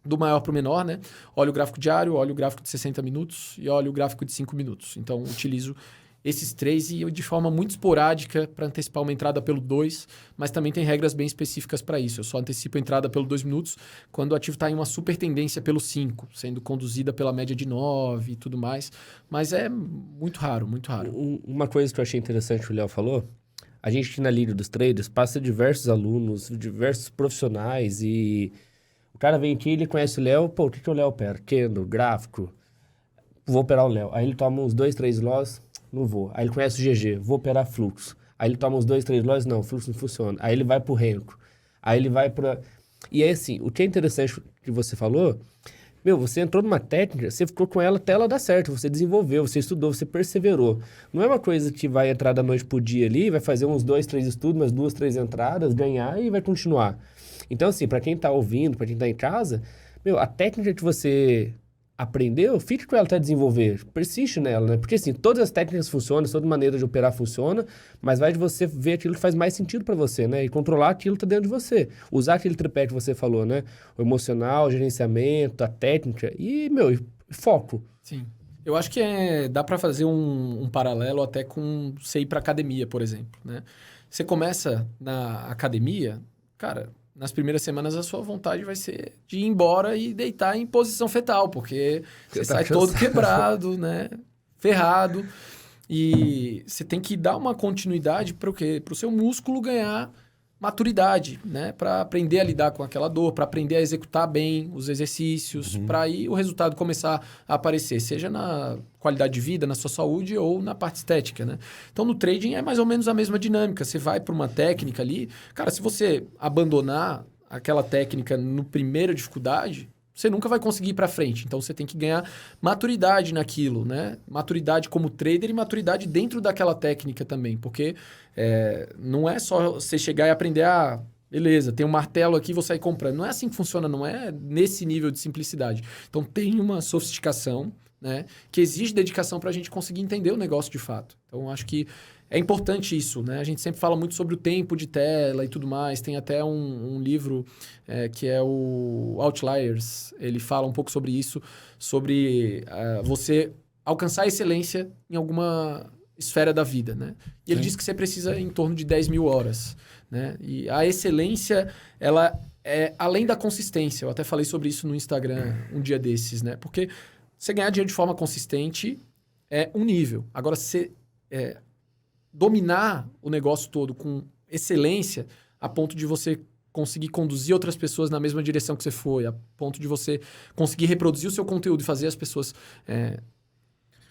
do maior para o menor, né? Olho o gráfico diário, olho o gráfico de 60 minutos e olho o gráfico de 5 minutos. Então, utilizo esses 3 e eu, de forma muito esporádica para antecipar uma entrada pelo 2, mas também tem regras bem específicas para isso. Eu só antecipo a entrada pelo 2 minutos quando o ativo está em uma super tendência pelo 5, sendo conduzida pela média de 9 e tudo mais. Mas é muito raro, muito raro. Uma coisa que eu achei interessante que o Léo falou, a gente aqui na Liga dos Traders passa diversos alunos, diversos profissionais e... O cara vem aqui, ele conhece o Léo, pô, o que o Léo opera? Candle, gráfico, vou operar o Léo. Aí ele toma uns 2, 3 loss, não vou. Aí ele conhece o GG, vou operar fluxo. Aí ele toma uns 2, 3 loss, não, fluxo não funciona. Aí ele vai pro Renko. Aí ele vai pra... E aí, assim, o que é interessante que você falou, você entrou numa técnica, você ficou com ela até ela dar certo, você desenvolveu, você estudou, você perseverou. Não é uma coisa que vai entrar da noite pro dia ali, vai fazer uns 2, 3 estudos, umas 2, 3 entradas, ganhar e vai continuar. Então, assim, para quem tá ouvindo, para quem tá em casa, a técnica que você aprendeu, fique com ela até desenvolver. Persiste nela, né? Porque, assim, todas as técnicas funcionam, toda maneira de operar funciona, mas vai de você ver aquilo que faz mais sentido para você, né? E controlar aquilo que tá dentro de você. Usar aquele tripé que você falou, né? O emocional, o gerenciamento, a técnica e, foco. Sim. Eu acho que dá para fazer um paralelo até com você ir para academia, por exemplo, né? Você começa na academia, cara... Nas primeiras semanas, a sua vontade vai ser de ir embora e deitar em posição fetal, porque você sai todo quebrado, né? Ferrado. E você tem que dar uma continuidade para o quê? Para o seu músculo ganhar maturidade, né? Para aprender a lidar com aquela dor, para aprender a executar bem os exercícios, para aí o resultado começar a aparecer, seja na qualidade de vida, na sua saúde ou na parte estética, né? Então, no trading é mais ou menos a mesma dinâmica. Você vai para uma técnica ali, cara, se você abandonar aquela técnica no primeira dificuldade, você nunca vai conseguir ir para frente. Então, você tem que ganhar maturidade naquilo, né? Maturidade como trader e maturidade dentro daquela técnica também. Porque não é só você chegar e aprender, beleza, tem um martelo aqui, vou sair comprando. Não é assim que funciona, não é nesse nível de simplicidade. Então, tem uma sofisticação, né, que exige dedicação para a gente conseguir entender o negócio de fato. Então, acho que é importante isso, né? A gente sempre fala muito sobre o tempo de tela e tudo mais. Tem até um livro que é o Outliers. Ele fala um pouco sobre isso, sobre você alcançar a excelência em alguma esfera da vida, né? E ele diz que você precisa em torno de 10 mil horas, né? E a excelência, ela é além da consistência. Eu até falei sobre isso no Instagram um dia desses, né? Porque você ganhar dinheiro de forma consistente é um nível. Agora, você dominar o negócio todo com excelência a ponto de você conseguir conduzir outras pessoas na mesma direção que você foi, a ponto de você conseguir reproduzir o seu conteúdo e fazer as pessoas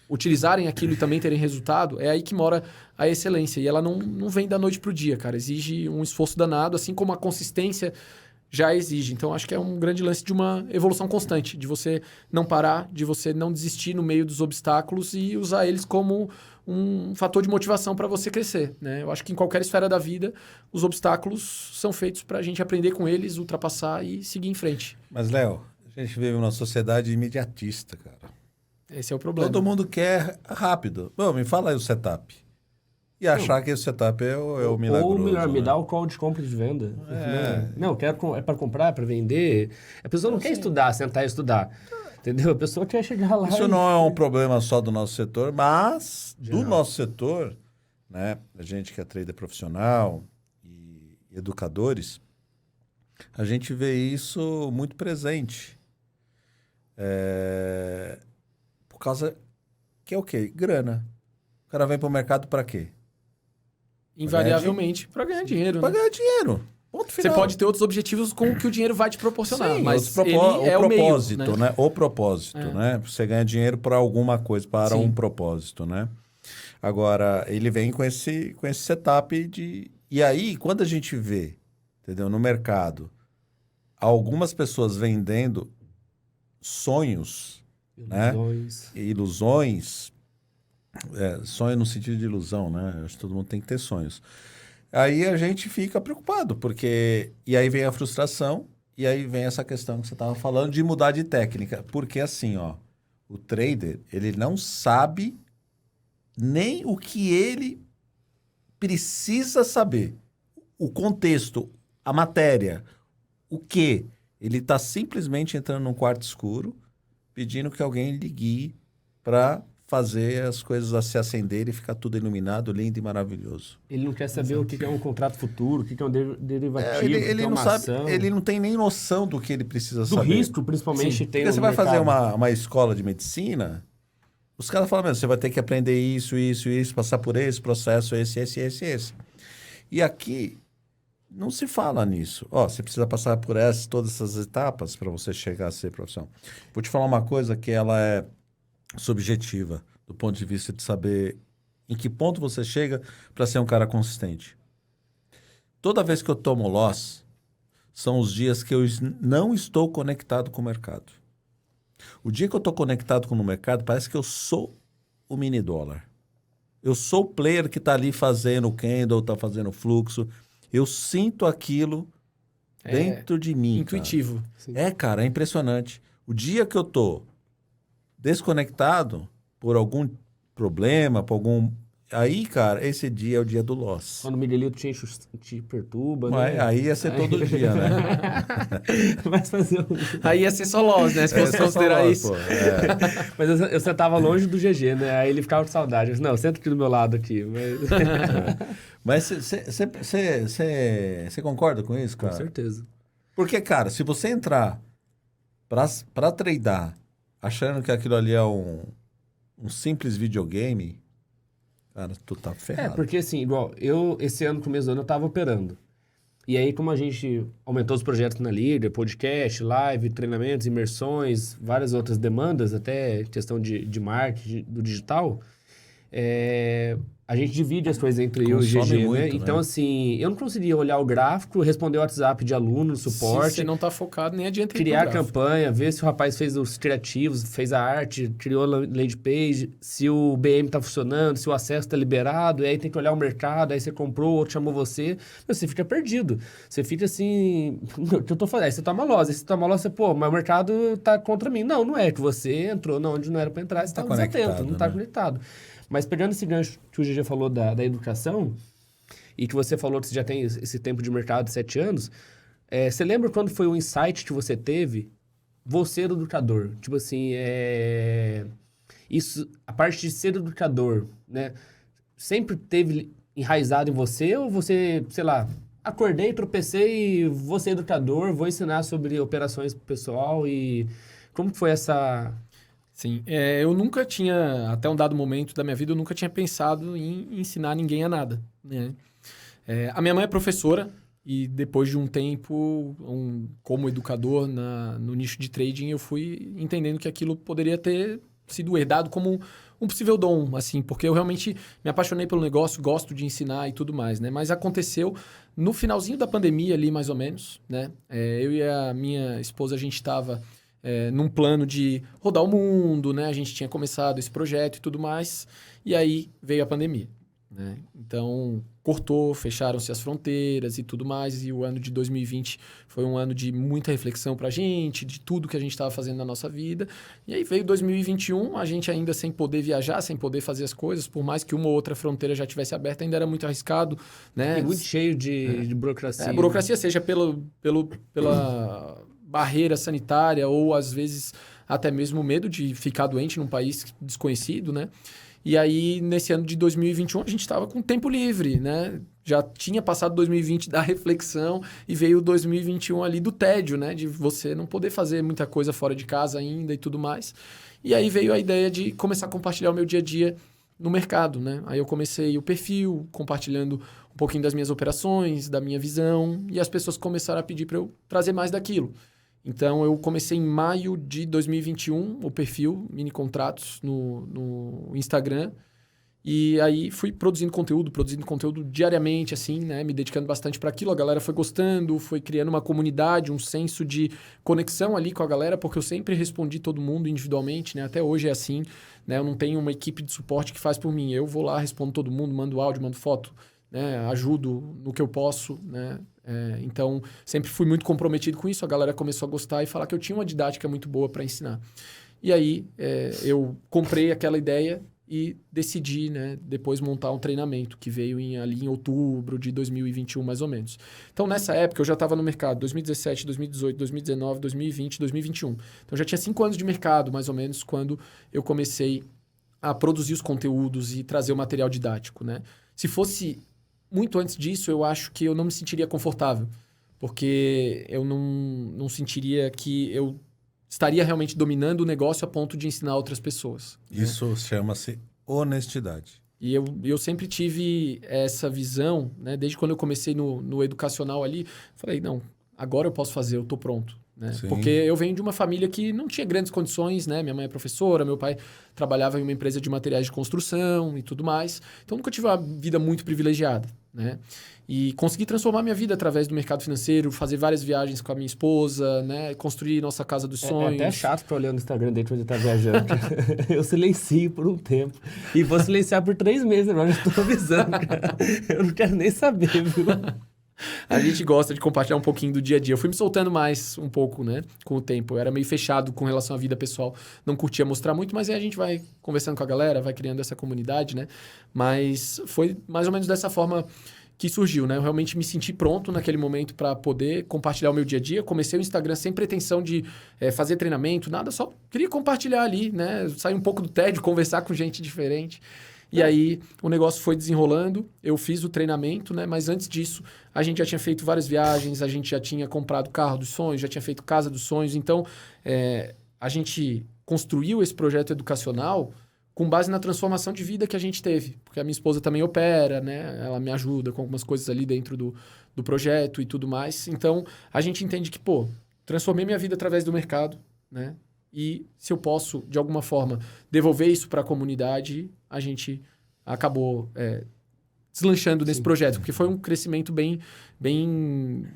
utilizarem aquilo e também terem resultado, é aí que mora a excelência. E ela não vem da noite para o dia, cara. Exige um esforço danado, assim como a consistência já exige. Então, acho que é um grande lance de uma evolução constante, de você não parar, de você não desistir no meio dos obstáculos e usar eles como um fator de motivação para você crescer, né? Eu acho que em qualquer esfera da vida, os obstáculos são feitos para a gente aprender com eles, ultrapassar e seguir em frente. Mas, Léo, a gente vive numa sociedade imediatista, cara. Esse é o problema. Todo mundo quer rápido. Bom, me fala aí o setup. E achar que esse setup é o milagroso. Ou melhor, me né? dá o call de compra e de venda. É. Não, é para comprar, é para vender. A pessoa não quer estudar, sentar e estudar. Entendeu? A pessoa quer chegar lá. Isso não é um problema só do nosso setor, mas do nosso setor, né? A gente que é trader profissional e educadores, a gente vê isso muito presente. Por causa que é o quê? Grana. O cara vem para o mercado para quê? Invariavelmente, para ganhar dinheiro. Para Né? ganhar dinheiro. Ponto Você final. pode ter outros objetivos com o que o dinheiro vai te proporcionar, Sim, mas o ele é o meio, propósito, né? O propósito, né? Você ganha dinheiro para alguma coisa, para Sim. um propósito, né? Agora, ele vem com esse setup de... E aí, quando a gente vê, entendeu? No mercado, algumas pessoas vendendo sonhos, Ilusões. né? Ilusões, sonho no sentido de ilusão, né? Acho que todo mundo tem que ter sonhos. Aí a gente fica preocupado, porque... E aí vem a frustração, e aí vem essa questão que você estava falando de mudar de técnica. Porque assim, ó, o trader, ele não sabe nem o que ele precisa saber. O contexto, a matéria, o quê? Ele está simplesmente entrando num quarto escuro, pedindo que alguém lhe guie para fazer as coisas se acenderem e ficar tudo iluminado, lindo e maravilhoso. Ele não quer saber o que é um contrato futuro, o que é um derivativo, o que Ele é não uma sabe, ação. ele não tem nem noção do que ele precisa Do saber. risco, principalmente, Sim. que tem Porque no você vai mercado. fazer uma escola de medicina, os caras falam mesmo, você vai ter que aprender isso, passar por esse processo, esse. E aqui não se fala nisso. Ó, você precisa passar por todas essas etapas para você chegar a ser profissional. Vou te falar uma coisa que ela é subjetiva, do ponto de vista de saber em que ponto você chega para ser um cara consistente. Toda vez que eu tomo loss, são os dias que eu não estou conectado com o mercado. O dia que eu estou conectado com o mercado, parece que eu sou o mini dólar. Eu sou o player que está ali fazendo o candle, está fazendo o fluxo. Eu sinto aquilo dentro de mim. Intuitivo. Cara, é impressionante. O dia que eu estou desconectado por algum problema, por algum... Aí, cara, esse dia é o dia do loss. Quando o Miguelito te perturba, Mas né? aí ia ser todo dia, né? Mas fazer um... Aí ia ser só loss, né? Se fosse considerar isso. Pô, Mas eu sentava longe do GG, né? Aí ele ficava com saudade. Eu disse, não, senta aqui do meu lado aqui. Mas você concorda com isso, cara? Com certeza. Porque, cara, se você entrar pra tradar achando que aquilo ali é um simples videogame, cara, tu tá ferrado. Porque assim, igual, esse ano, começo do ano, eu tava operando. E aí, como a gente aumentou os projetos na Líder, podcast, live, treinamentos, imersões, várias outras demandas, até questão de marketing, do digital, a gente divide as coisas entre eu e o Consome GG, muito, né? né? Então, assim, eu não conseguia olhar o gráfico, responder o WhatsApp de aluno, suporte. Se você não tá focado, nem adianta ir Criar pro gráfico. campanha, ver se o rapaz fez os criativos, fez a arte, criou a landing page, se o BM tá funcionando, se o acesso tá liberado, e aí tem que olhar o mercado, aí você comprou, o outro chamou você. Você fica perdido. Você fica assim, o que eu tô fazendo? Aí você toma loss, você, pô, mas o mercado tá contra mim. Não é que você entrou onde não era pra entrar, você tá desatento, não tá conectado. Mas pegando esse gancho que o GG falou da educação, e que você falou que você já tem esse tempo de mercado de 7 anos, você lembra quando foi o insight que você teve? Você era educador. Tipo assim, isso, a parte de ser educador, né? Sempre teve enraizado em você? Ou você, sei lá, acordei, tropecei e vou ser educador, vou ensinar sobre operações pro pessoal e... Como que foi essa... Sim, eu nunca tinha, até um dado momento da minha vida, eu nunca tinha pensado em ensinar ninguém a nada, né? A minha mãe é professora e depois de um tempo, como educador no nicho de trading, eu fui entendendo que aquilo poderia ter sido herdado como um possível dom, assim, porque eu realmente me apaixonei pelo negócio, gosto de ensinar e tudo mais, né? Mas aconteceu no finalzinho da pandemia ali, mais ou menos, né? Eu e a minha esposa, a gente estava... num plano de rodar o mundo, né? A gente tinha começado esse projeto e tudo mais. E aí veio a pandemia, né? Então, cortou, fecharam-se as fronteiras e tudo mais. E o ano de 2020 foi um ano de muita reflexão pra gente, de tudo que a gente estava fazendo na nossa vida. E aí veio 2021, a gente ainda sem poder viajar, sem poder fazer as coisas, por mais que uma ou outra fronteira já tivesse aberta, ainda era muito arriscado, né? E muito cheio de burocracia. Burocracia, seja pela barreira sanitária ou, às vezes, até mesmo o medo de ficar doente num país desconhecido, né? E aí, nesse ano de 2021, a gente estava com tempo livre, né? Já tinha passado 2020 da reflexão e veio 2021 ali do tédio, né? De você não poder fazer muita coisa fora de casa ainda e tudo mais. E aí veio a ideia de começar a compartilhar o meu dia a dia no mercado, né? Aí eu comecei o perfil, compartilhando um pouquinho das minhas operações, da minha visão, e as pessoas começaram a pedir para eu trazer mais daquilo. Então, eu comecei em maio de 2021, o perfil Mini Contratos no Instagram. E aí, fui produzindo conteúdo diariamente, assim, né? Me dedicando bastante para aquilo. A galera foi gostando, foi criando uma comunidade, um senso de conexão ali com a galera, porque eu sempre respondi todo mundo individualmente, né? Até hoje é assim, né? Eu não tenho uma equipe de suporte que faz por mim. Eu vou lá, respondo todo mundo, mando áudio, mando foto, né? Ajudo no que eu posso, né? Então, sempre fui muito comprometido com isso. A galera começou a gostar e falar que eu tinha uma didática muito boa para ensinar. E aí, eu comprei aquela ideia e decidi, né, depois montar um treinamento que veio ali em outubro de 2021, mais ou menos. Então, nessa época, eu já estava no mercado 2017, 2018, 2019, 2020, 2021. Então, eu já tinha 5 anos de mercado, mais ou menos, quando eu comecei a produzir os conteúdos e trazer o material didático, né? Se fosse muito antes disso, eu acho que eu não me sentiria confortável, porque eu não sentiria que eu estaria realmente dominando o negócio a ponto de ensinar outras pessoas. Isso chama-se honestidade. E eu sempre tive essa visão, né? Desde quando eu comecei no educacional ali, falei, não, agora eu posso fazer, eu estou pronto. Né? Porque eu venho de uma família que não tinha grandes condições, né? Minha mãe é professora, meu pai trabalhava em uma empresa de materiais de construção e tudo mais. Então, nunca tive uma vida muito privilegiada, né? E consegui transformar minha vida através do mercado financeiro, fazer várias viagens com a minha esposa, né? Construir nossa casa dos sonhos. É até chato ficar olhando no Instagram dele quando ele tá viajando. Eu silencio por um tempo. E vou silenciar por 3 meses, né? Eu já tô avisando, cara. Eu não quero nem saber, viu? A gente gosta de compartilhar um pouquinho do dia a dia. Eu fui me soltando mais um pouco, né? Com o tempo. Eu era meio fechado com relação à vida pessoal. Não curtia mostrar muito, mas aí a gente vai conversando com a galera, vai criando essa comunidade, né? Mas foi mais ou menos dessa forma que surgiu, né? Eu realmente me senti pronto naquele momento para poder compartilhar o meu dia a dia. Comecei o Instagram sem pretensão de fazer treinamento, nada. Só queria compartilhar ali, né? Sair um pouco do tédio, conversar com gente diferente. E aí, o negócio foi desenrolando, eu fiz o treinamento, né? Mas antes disso, a gente já tinha feito várias viagens, a gente já tinha comprado carro dos sonhos, já tinha feito casa dos sonhos. Então, a gente construiu esse projeto educacional com base na transformação de vida que a gente teve. Porque a minha esposa também opera, né? Ela me ajuda com algumas coisas ali dentro do projeto e tudo mais. Então, a gente entende que, transformei minha vida através do mercado, né? E se eu posso, de alguma forma, devolver isso para a comunidade, a gente acabou deslanchando nesse projeto, porque foi um crescimento bem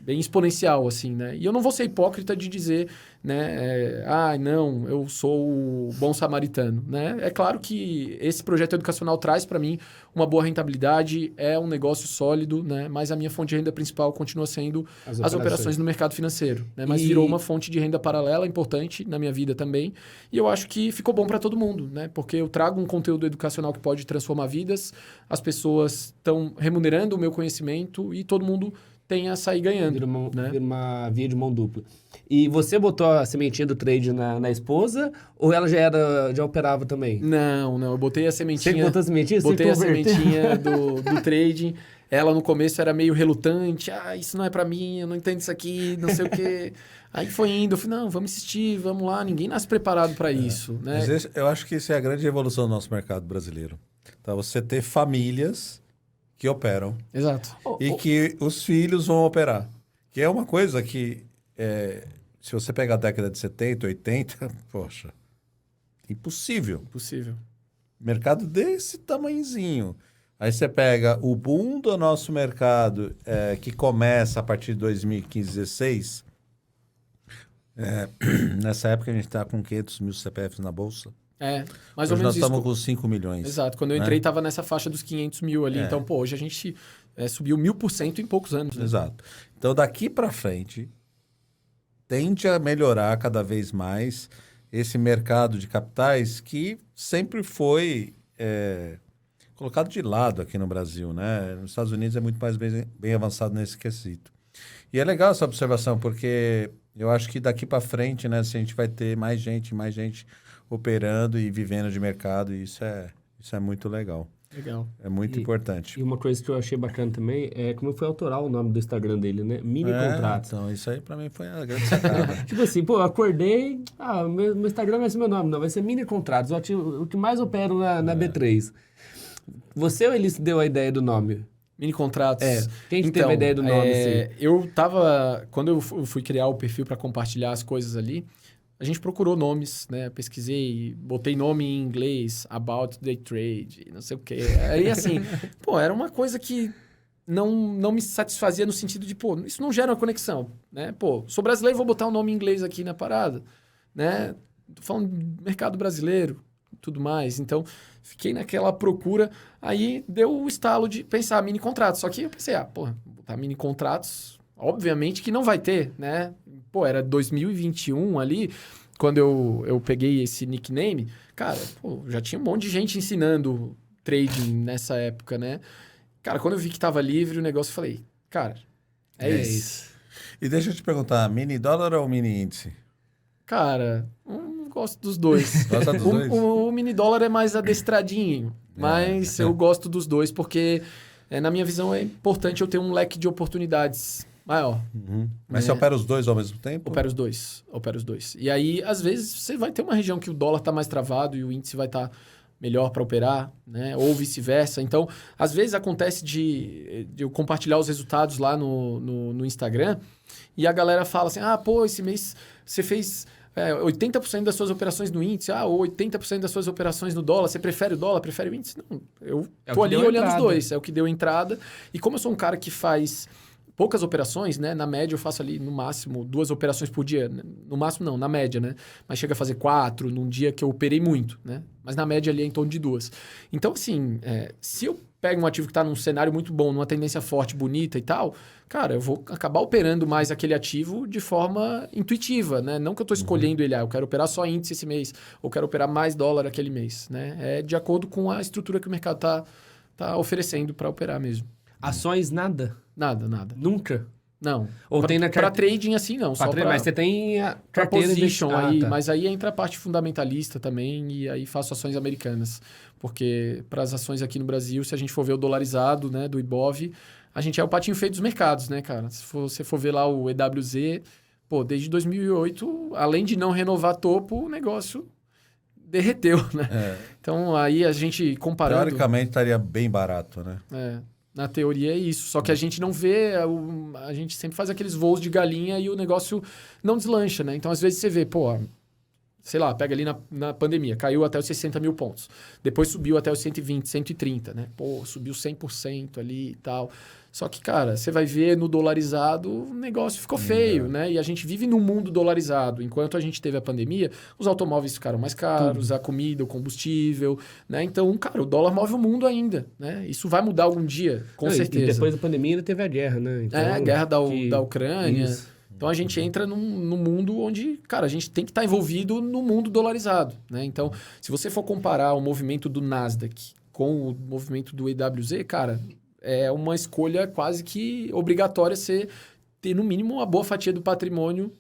exponencial, assim, né? E eu não vou ser hipócrita de dizer, né? Não, eu sou o bom samaritano, né? É claro que esse projeto educacional traz para mim uma boa rentabilidade, é um negócio sólido, né? Mas a minha fonte de renda principal continua sendo as operações no mercado financeiro, né? Mas virou uma fonte de renda paralela importante na minha vida também. E eu acho que ficou bom para todo mundo, né? Porque eu trago um conteúdo educacional que pode transformar vidas, as pessoas estão remunerando o meu conhecimento e todo mundo tem a sair ganhando. Vira né? uma via de mão dupla. E você botou a sementinha do trade na esposa ou ela já operava também? Não, eu botei a sementinha... Você botou a sementinha? Botei a sementinha do trading. Ela no começo era meio relutante. Isso não é pra mim, eu não entendo isso aqui, não sei o quê. Aí foi indo, eu falei, não, vamos insistir, vamos lá. Ninguém nasce preparado para isso, né? Mas eu acho que isso é a grande evolução do nosso mercado brasileiro. Então, você ter famílias que operam. Exato. E que os filhos vão operar. Que é uma coisa que, se você pegar a década de 70, 80, poxa, impossível. Impossível. Mercado desse tamanhozinho. Aí você pega o boom do nosso mercado, que começa a partir de 2015, 2016. Nessa época a gente está com 500 mil CPFs na Bolsa. Mais ou Hoje menos nós isso. estamos com 5 milhões. Exato. Quando eu entrei, estava nessa faixa dos 500 mil ali. Então, pô, hoje a gente subiu 1000% em poucos anos. Né? Exato. Então, daqui para frente, tende a melhorar cada vez mais esse mercado de capitais que sempre foi colocado de lado aqui no Brasil, né? Nos Estados Unidos é muito mais bem avançado nesse quesito. E é legal essa observação, porque eu acho que daqui para frente, né, se a gente vai ter mais gente operando e vivendo de mercado, e isso é muito legal. Legal. É muito importante. E uma coisa que eu achei bacana também é como foi autoral o nome do Instagram dele, né? Mini Contratos. Então, isso aí para mim foi a grande sacada. Tipo assim, pô, eu acordei, meu Instagram vai ser meu nome, não, vai ser Mini Contratos, o que mais opero na B3. Você ou ele deu a ideia do nome? Mini contratos. Quem que teve a ideia do nome, assim? Eu tava... Quando eu fui criar o perfil para compartilhar as coisas ali, a gente procurou nomes, né? Pesquisei, botei nome em inglês, About Day Trade, não sei o quê. Aí, assim, pô, era uma coisa que não me satisfazia no sentido de, pô, isso não gera uma conexão, né? Pô, sou brasileiro, vou botar um nome em inglês aqui na parada, né? Tô falando do mercado brasileiro, tudo mais. Então, fiquei naquela procura. Aí deu o estalo de pensar mini contratos. Só que eu pensei, botar mini contratos, obviamente que não vai ter, né? Pô, era 2021 ali, quando eu peguei esse nickname. Cara, pô, já tinha um monte de gente ensinando trading nessa época, né? Cara, quando eu vi que tava livre o negócio, eu falei, cara, é isso. E deixa eu te perguntar, mini dólar ou mini índice? Cara, gosto dos dois. Gosta dos dois? O mini dólar é mais adestradinho, mas eu gosto dos dois porque, na minha visão, é importante eu ter um leque de oportunidades maior. Mas você opera os dois ao mesmo tempo? Opera os dois. E aí, às vezes, você vai ter uma região que o dólar está mais travado e o índice vai estar melhor para operar, né? Ou vice-versa. Então, às vezes acontece de eu compartilhar os resultados lá no Instagram e a galera fala assim, pô, esse mês você fez 80% das suas operações no índice, ou 80% das suas operações no dólar, você prefere o dólar, prefere o índice? Não, eu tô ali olhando os dois, é o que deu entrada. E como eu sou um cara que faz poucas operações, né? Na média eu faço ali no máximo 2 operações por dia. No máximo não, na média, né? Mas chega a fazer 4 num dia que eu operei muito, né? Mas na média ali é em torno de 2. Então, assim, se eu pego um ativo que está num cenário muito bom, numa tendência forte, bonita e tal, cara, eu vou acabar operando mais aquele ativo de forma intuitiva, né? Não que eu estou escolhendo ele, eu quero operar só índice esse mês, ou quero operar mais dólar aquele mês, né? É de acordo com a estrutura que o mercado tá oferecendo para operar mesmo. Ações, nada? Nada. Nunca? Não. Ou tem na Para trading assim, não. Só pra, mas você tem a carteira position aí, tá. mas aí entra a parte fundamentalista também e aí faço ações americanas. Porque para as ações aqui no Brasil, se a gente for ver o dolarizado, né, do Ibov, a gente é o patinho feio dos mercados, né, cara? Se você for ver lá o EWZ, pô, desde 2008, além de não renovar topo, o negócio derreteu, né? Então aí a gente comparando... Teoricamente estaria bem barato, né? Na teoria é isso, só que a gente não vê, a gente sempre faz aqueles voos de galinha e o negócio não deslancha, né? Então, às vezes você vê, pô, sei lá, pega ali na pandemia, caiu até os 60 mil pontos, depois subiu até os 120, 130, né? Pô, subiu 100% ali e tal. Só que, cara, você vai ver no dolarizado, o negócio ficou feio, né? E a gente vive num mundo dolarizado. Enquanto a gente teve a pandemia, os automóveis ficaram mais caros, a comida, o combustível, né? Então, cara, o dólar move o mundo ainda, né? Isso vai mudar algum dia, com certeza. E depois da pandemia ainda teve a guerra, né? Então, a guerra da Ucrânia. Isso. Então, a gente entra num mundo onde, cara, a gente tem que estar envolvido no mundo dolarizado, né? Então, se você for comparar o movimento do Nasdaq com o movimento do EWZ, cara... É uma escolha quase que obrigatória ter, no mínimo, uma boa fatia do patrimônio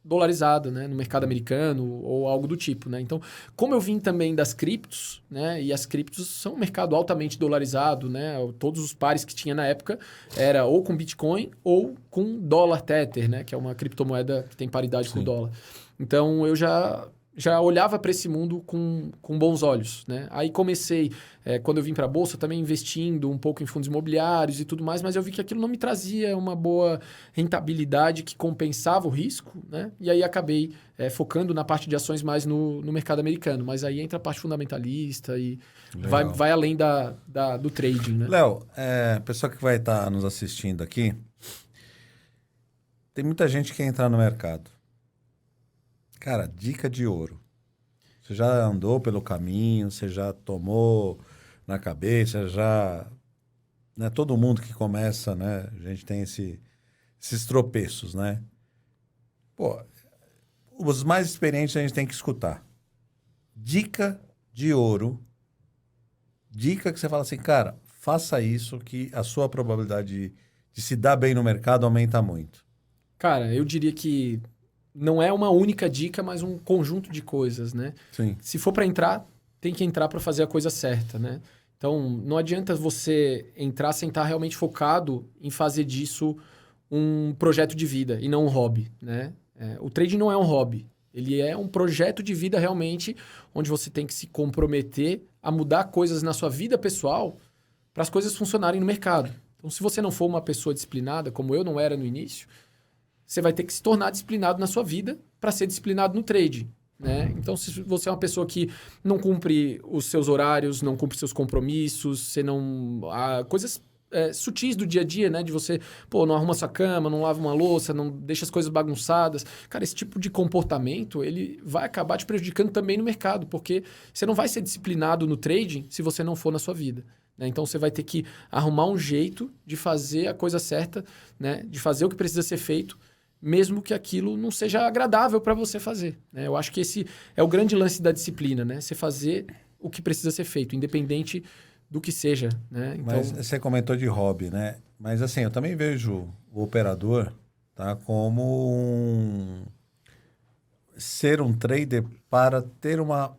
dolarizado, né? No mercado americano ou algo do tipo, né? Então, como eu vim também das criptos, né? E as criptos são um mercado altamente dolarizado, né? Todos os pares que tinha na época era ou com Bitcoin ou com dólar Tether, né? Que é uma criptomoeda que tem paridade com o dólar. Então, eu já olhava para esse mundo com bons olhos, né? Aí comecei, quando eu vim para a Bolsa, também investindo um pouco em fundos imobiliários e tudo mais, mas eu vi que aquilo não me trazia uma boa rentabilidade que compensava o risco, né? E aí acabei focando na parte de ações mais no mercado americano. Mas aí entra a parte fundamentalista e vai além do trading, né? Léo, pessoal que vai estar nos assistindo aqui, tem muita gente que quer entrar no mercado. Cara, dica de ouro. Você já andou pelo caminho, você já tomou na cabeça, já... Né? Todo mundo que começa, né? A gente tem esses tropeços, né? Pô, os mais experientes a gente tem que escutar. Dica de ouro. Dica que você fala assim, cara, faça isso que a sua probabilidade de se dar bem no mercado aumenta muito. Cara, eu diria que não é uma única dica, mas um conjunto de coisas, né? Sim. Se for para entrar, tem que entrar para fazer a coisa certa, né? Então, não adianta você entrar sem estar realmente focado em fazer disso um projeto de vida e não um hobby, né? O trading não é um hobby. Ele é um projeto de vida realmente, onde você tem que se comprometer a mudar coisas na sua vida pessoal para as coisas funcionarem no mercado. Então, se você não for uma pessoa disciplinada, como eu não era no início, você vai ter que se tornar disciplinado na sua vida para ser disciplinado no trade, né? Então, se você é uma pessoa que não cumpre os seus horários, não cumpre seus compromissos, você não... coisas sutis do dia a dia, né? De você, não arruma sua cama, não lava uma louça, não deixa as coisas bagunçadas. Cara, esse tipo de comportamento, ele vai acabar te prejudicando também no mercado, porque você não vai ser disciplinado no trading se você não for na sua vida. Então, você vai ter que arrumar um jeito de fazer a coisa certa, né? De fazer o que precisa ser feito, mesmo que aquilo não seja agradável para você fazer, né? Eu acho que esse é o grande lance da disciplina, né? Você fazer o que precisa ser feito, independente do que seja, né? Então... Mas você comentou de hobby, né? Mas assim, eu também vejo o operador, tá, como ser um trader para ter uma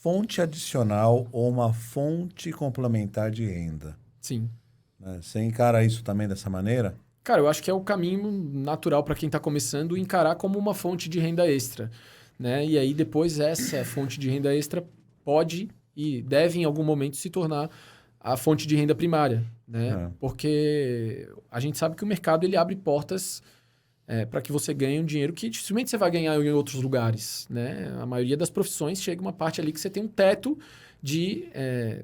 fonte adicional ou uma fonte complementar de renda. Sim. Né? Você encara isso também dessa maneira? Cara, eu acho que é o caminho natural para quem está começando encarar como uma fonte de renda extra, né? E aí depois essa fonte de renda extra pode e deve em algum momento se tornar a fonte de renda primária, né? Porque a gente sabe que o mercado ele abre portas para que você ganhe um dinheiro que dificilmente você vai ganhar em outros lugares, né? A maioria das profissões chega uma parte ali que você tem um teto de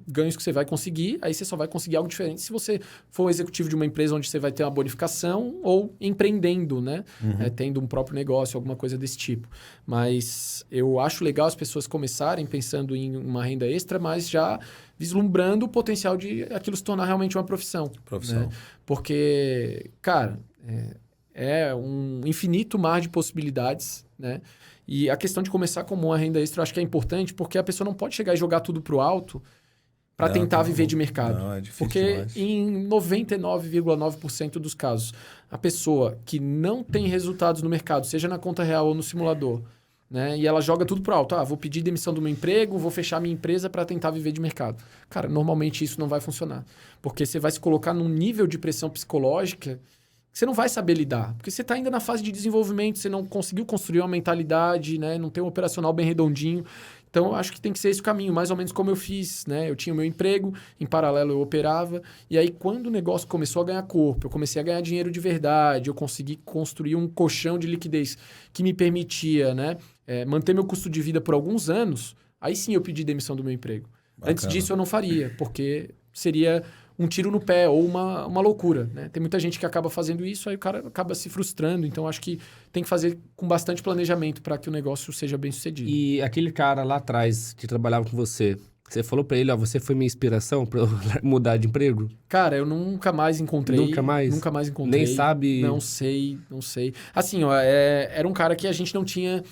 ganhos que você vai conseguir, aí você só vai conseguir algo diferente se você for um executivo de uma empresa onde você vai ter uma bonificação ou empreendendo, né? Tendo um próprio negócio, alguma coisa desse tipo. Mas eu acho legal as pessoas começarem pensando em uma renda extra, mas já vislumbrando o potencial de aquilo se tornar realmente uma profissão. Né? Porque, cara, é um infinito mar de possibilidades, né? E a questão de começar como uma renda extra eu acho que é importante porque a pessoa não pode chegar e jogar tudo pro alto para tentar viver de mercado. Não, é difícil porque demais. em 99,9% dos casos, a pessoa que não tem resultados no mercado, seja na conta real ou no simulador, né? E ela joga tudo pro alto. Vou pedir demissão do meu emprego, vou fechar minha empresa para tentar viver de mercado. Cara, normalmente isso não vai funcionar. Porque você vai se colocar num nível de pressão psicológica que você não vai saber lidar. Porque você está ainda na fase de desenvolvimento, você não conseguiu construir uma mentalidade, né? Não tem um operacional bem redondinho. Então, eu acho que tem que ser esse o caminho, mais ou menos como eu fiz, né? Eu tinha o meu emprego, em paralelo eu operava, e aí quando o negócio começou a ganhar corpo, eu comecei a ganhar dinheiro de verdade, eu consegui construir um colchão de liquidez que me permitia, né? Manter meu custo de vida por alguns anos, aí sim eu pedi demissão do meu emprego. Bacana. Antes disso eu não faria, porque seria um tiro no pé ou uma loucura, né? Tem muita gente que acaba fazendo isso, aí o cara acaba se frustrando. Então, acho que tem que fazer com bastante planejamento para que o negócio seja bem sucedido. E aquele cara lá atrás que trabalhava com você, você falou para ele, você foi minha inspiração para mudar de emprego? Cara, eu nunca mais encontrei. Nunca mais? Nunca mais encontrei. Nem sabe? Não sei. Assim, era um cara que a gente não tinha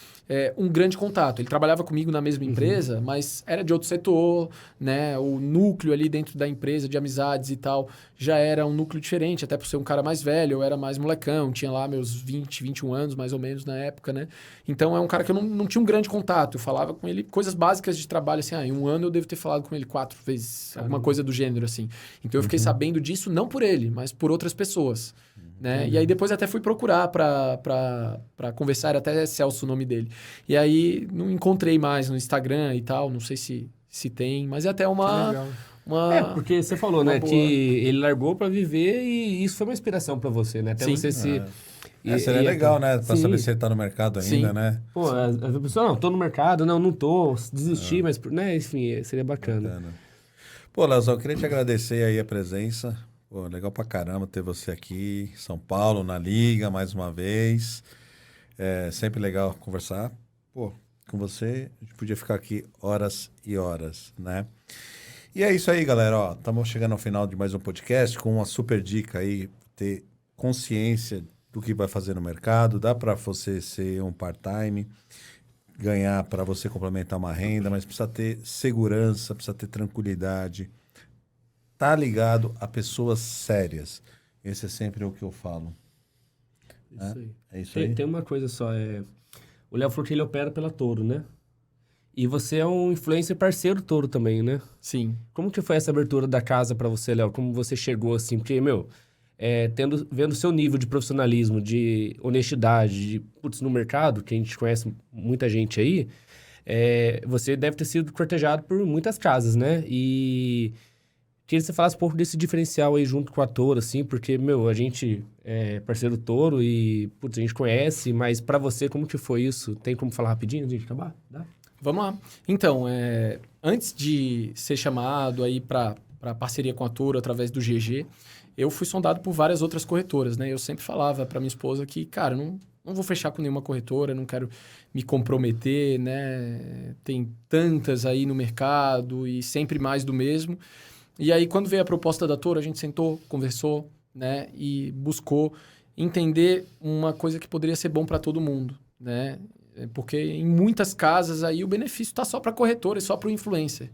um grande contato. Ele trabalhava comigo na mesma empresa, mas era de outro setor, né? O núcleo ali dentro da empresa, de amizades e tal, já era um núcleo diferente, até por ser um cara mais velho, eu era mais molecão, tinha lá meus 20, 21 anos, mais ou menos, na época, né? Então, é um cara que eu não tinha um grande contato. Eu falava com ele coisas básicas de trabalho, assim, em um ano eu devo ter falado com ele 4 vezes, alguma coisa do gênero, assim. Então, eu fiquei sabendo disso não por ele, mas por outras pessoas. Né? E aí depois até fui procurar para conversar, era até Celso o nome dele. E aí não encontrei mais no Instagram e tal, não sei se tem, mas é até uma porque você falou, né, boa... que ele largou para viver e isso foi uma inspiração para você, né? Até Sim. você se... seria legal, né? Pra Sim. saber se ele tá no mercado ainda, Sim. né? Pô, a pessoa, não, tô no mercado, não tô, desisti, mas, né, enfim, seria bacana. Pô, Leozão, eu queria te agradecer aí a presença. Pô, legal pra caramba ter você aqui, São Paulo, na Liga, mais uma vez. É sempre legal conversar. Pô, com você. A gente podia ficar aqui horas e horas, né? E é isso aí, galera. Ó, estamos chegando ao final de mais um podcast com uma super dica aí, ter consciência do que vai fazer no mercado. Dá para você ser um part-time, ganhar para você complementar uma renda, mas precisa ter segurança, precisa ter tranquilidade. Tá ligado a pessoas sérias. Esse é sempre o que eu falo. Isso aí. É isso aí? Tem uma coisa só, o Léo falou que ele opera pela Toro, né? E você é um influencer parceiro Toro também, né? Sim. Como que foi essa abertura da casa pra você, Léo? Como você chegou assim? Porque, vendo o seu nível de profissionalismo, de honestidade, no mercado, que a gente conhece muita gente aí, você deve ter sido cortejado por muitas casas, né? E queria que você falasse um pouco desse diferencial aí junto com a Toro, assim, porque, a gente é parceiro Toro e, a gente conhece, mas pra você, como que foi isso? Tem como falar rapidinho, antes de acabar? Dá? Vamos lá. Então, antes de ser chamado aí para parceria com a Toro através do GG, eu fui sondado por várias outras corretoras, né? Eu sempre falava para minha esposa que, cara, não vou fechar com nenhuma corretora, não quero me comprometer, né? Tem tantas aí no mercado e sempre mais do mesmo. E aí, quando veio a proposta da Toro, a gente sentou, conversou, né? E buscou entender uma coisa que poderia ser bom para todo mundo, né? Porque em muitas casas aí o benefício está só para a corretora e só para o influencer.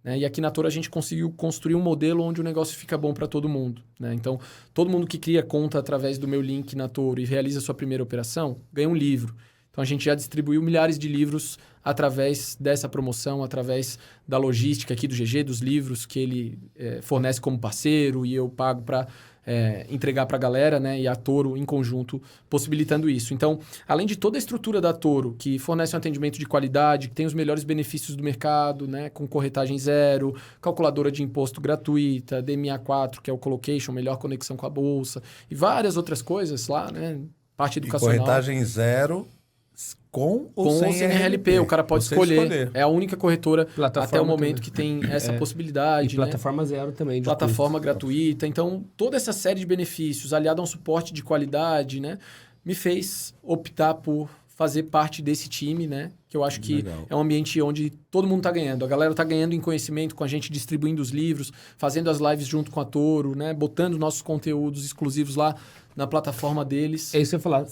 Né? E aqui na Toro a gente conseguiu construir um modelo onde o negócio fica bom para todo mundo. Né? Então, todo mundo que cria conta através do meu link na Toro e realiza sua primeira operação, ganha um livro. Então, a gente já distribuiu milhares de livros através dessa promoção, através da logística aqui do GG, dos livros que ele fornece como parceiro e eu pago para entregar para a galera, né? E a Toro em conjunto possibilitando isso. Então, além de toda a estrutura da Toro, que fornece um atendimento de qualidade, que tem os melhores benefícios do mercado, né? Com corretagem zero, calculadora de imposto gratuita, DMA4, que é o Colocation, melhor conexão com a bolsa, e várias outras coisas lá, né? Parte educacional. E corretagem zero com ou sem RLP. O cara pode escolher. É a única corretora plataforma até o momento também. que tem essa possibilidade. E plataforma zero também. Plataforma gratuita. Então, toda essa série de benefícios, aliado a um suporte de qualidade, né, me fez optar por fazer parte desse time, né? Que eu acho que Legal. é um ambiente onde todo mundo está ganhando. A galera está ganhando em conhecimento com a gente, distribuindo os livros, fazendo as lives junto com a Toro, né? Botando nossos conteúdos exclusivos lá na plataforma deles. É isso que eu ia falar.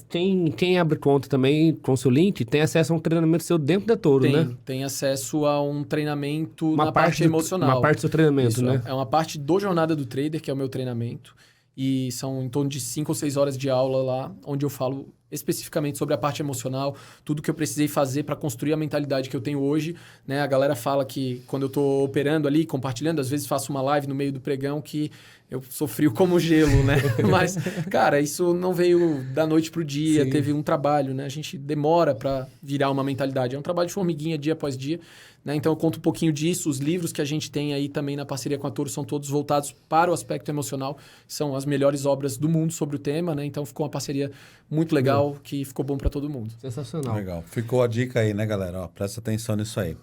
Quem abre conta também com seu link tem acesso a um treinamento seu dentro da Toro, né? Tem acesso a um treinamento na parte emocional. Uma parte do seu treinamento, Isso, né? É uma parte do Jornada do Trader, que é o meu treinamento. E são em torno de 5 ou 6 horas de aula lá, onde eu falo especificamente sobre a parte emocional, tudo que eu precisei fazer para construir a mentalidade que eu tenho hoje. Né? A galera fala que quando eu estou operando ali, compartilhando, às vezes faço uma live no meio do pregão que eu sou frio como gelo, né? Mas, cara, isso não veio da noite pro dia, Sim. Teve um trabalho, né? A gente demora para virar uma mentalidade. É um trabalho de formiguinha dia após dia. Né? Então, eu conto um pouquinho disso. Os livros que a gente tem aí também na parceria com a Toro são todos voltados para o aspecto emocional. São as melhores obras do mundo sobre o tema, né? Então, ficou uma parceria muito legal, que ficou bom para todo mundo. Sensacional. Legal. Ficou a dica aí, né, galera? Ó, presta atenção nisso aí.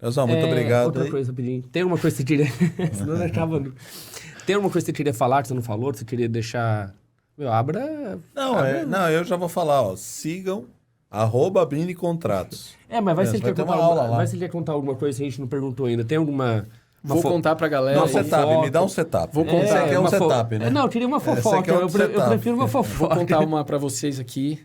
Leozão, muito obrigado. Outra coisa, rapidinho. Tem alguma coisa que você queria... Senão não acaba... Tem alguma coisa que você queria falar, que você não falou, que você queria deixar... abra... Não, eu já vou falar, ó. Sigam @Bini Contratos. Mas vai se ele vai quer ter contar uma aula lá. vai se ele quer contar alguma coisa que a gente não perguntou ainda. Tem alguma... Vou contar pra galera. Não, aí. setup, me dá um setup. Vou contar. Esse aqui é um uma setup, né? Não, eu queria uma Esse aqui fofoca. é um Eu setup. prefiro uma fofoca. Vou contar uma pra vocês aqui.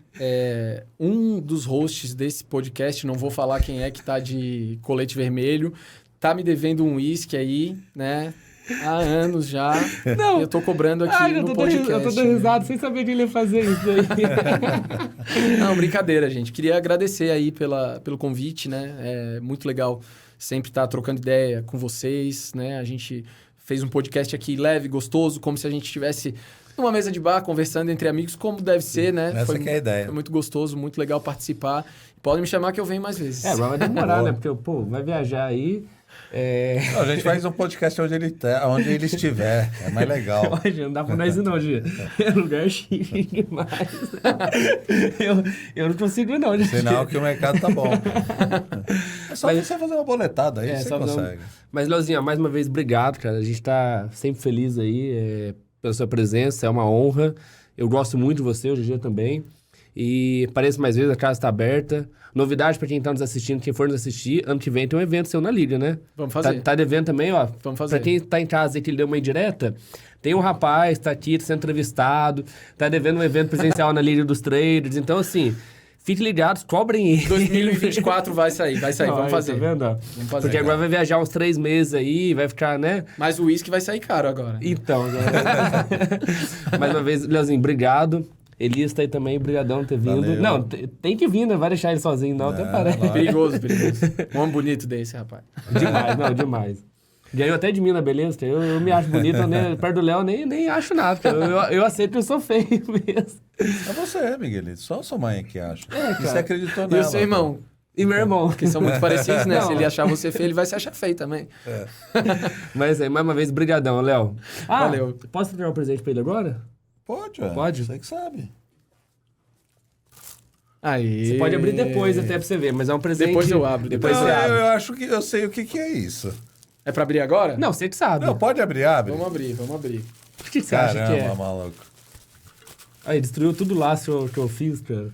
Um dos hosts desse podcast, não vou falar quem é que tá de colete vermelho, tá me devendo um uísque aí, né? Há anos já. Não. Eu tô cobrando aqui no podcast. Eu tô dando risada sem saber que ele ia fazer isso aí. Não, brincadeira, gente. Queria agradecer aí pelo convite, né? É muito legal sempre estar trocando ideia com vocês, né? A gente fez um podcast aqui leve, gostoso, como se a gente estivesse numa mesa de bar, conversando entre amigos, como deve ser, né? Essa que é a ideia. Foi muito gostoso, muito legal participar. Podem me chamar que eu venho mais vezes. Mas vai demorar, né? Porque, vai viajar aí... Não, a gente faz um podcast onde ele estiver. É mais legal. Hoje não dá pra nós ir não, Gia. É lugar chique demais. eu não consigo não, gente. Sinal que o mercado tá bom. É só você fazer uma boletada aí, você consegue. Mas, Leozinho, mais uma vez, obrigado, cara. A gente tá sempre feliz aí pela sua presença. É uma honra. Eu gosto muito de você, o GG também. E apareça mais vezes, a casa tá aberta. Novidade pra quem tá nos assistindo, quem for nos assistir, ano que vem tem um evento seu na Liga, né? Vamos fazer. Tá devendo também, ó. Vamos fazer. Pra quem tá em casa aí que ele deu uma indireta, tem um rapaz, tá aqui, tá sendo entrevistado, tá devendo um evento presencial na Liga dos Traders. Então, assim, fiquem ligados, cobrem ele. 2024 vai sair, vamos fazer. Tá vendo? Vamos fazer. Porque agora vai viajar uns 3 meses aí, vai ficar, né? Mas o uísque vai sair caro agora. Então, agora... Mais uma vez, Leozinho, obrigado. Elias tá aí também, brigadão por ter vindo. Valeu. Não, tem que vir, né? Vai deixar ele sozinho, não, até parece. Perigoso. Um homem bonito desse, rapaz. Demais, não, demais. Ganhou até de mim na beleza, eu me acho bonito, né? Perto do Léo nem acho nada, porque eu aceito que eu sou feio mesmo. É você, Miguelito. Só sua mãe que acha. cara. E você acreditou E nela. o seu irmão? E meu irmão. Que são muito parecidos, né? Não. Se ele achar você feio, ele vai se achar feio também. Mas aí, mais uma vez, brigadão, Léo. Valeu. Posso dar um presente pra ele agora? Pode, ué. Pode? Você que sabe. Aí. Você pode abrir depois até pra você ver, mas é um presente... Depois eu abro, Depois Não, você abre. eu acho que eu sei o que é isso. É pra abrir agora? Não, você que sabe. Não, pode abrir, abre. Vamos abrir. O que você acha que Caramba, é? maluco. Aí, destruiu tudo o laço que eu fiz, cara.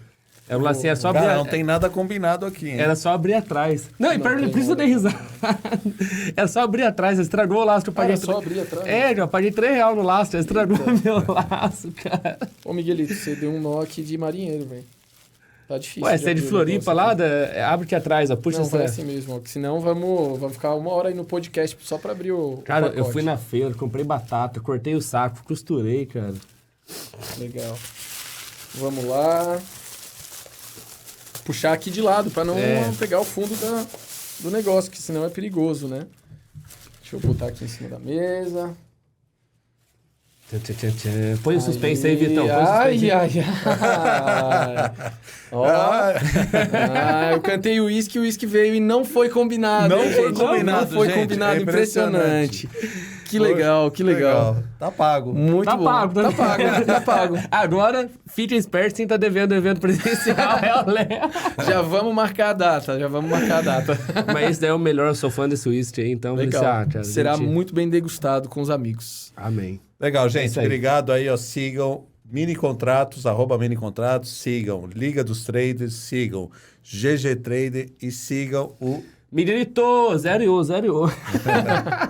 É um lacinho, era só abrir... Cara, não tem nada combinado aqui, hein? Era só abrir atrás. Não, e Não perto tem por isso eu dei risada. Era só abrir atrás, você estragou o laço que eu paguei. Era só abrir atrás? É, eu paguei R$3 no laço, você estragou meu laço, cara. Ô, Miguelito, você deu um nó aqui de marinheiro, velho. Tá difícil. Ué, você é de abrir o Floripa negócio lá? aqui. Abre aqui atrás, ó. Puxa Não, essa. vai assim mesmo, ó. Que senão vamos ficar 1 hora aí no podcast só pra abrir o Cara, eu pacote. fui na feira, comprei batata, cortei o saco, costurei, cara. Legal. Vamos lá. Puxar aqui de lado pra não pegar o fundo do negócio, que senão é perigoso, né? Deixa eu botar aqui em cima da mesa. Põe o suspense aí, Vitão. Põe o suspense. Ai. Ó. Eu cantei o uísque veio e não foi combinado. Não hein, foi gente? combinado, Não foi gente. combinado. É impressionante. Que legal, que legal. Tá pago. Muito Tá bom. pago, Tá pago, tá pago. Agora, fique esperto, quem tá devendo o evento presencial é o Léo. Já vamos marcar a data, Mas esse daí é o melhor, eu sou fã desse whisky aí, então... Legal. Cara, Será gente... muito bem degustado com os amigos. Amém. Legal, É gente. isso aí. Obrigado aí, ó. Sigam Minicontratos, @Minicontratos. Sigam Liga dos Traders, sigam GG Trader e sigam o... Miguelito, 0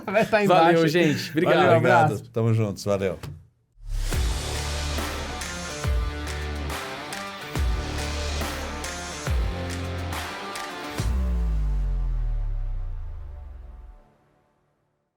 Vai estar embaixo. Valeu, gente. Obrigado. Valeu, Obrigado. abraço. Tamo juntos. Valeu.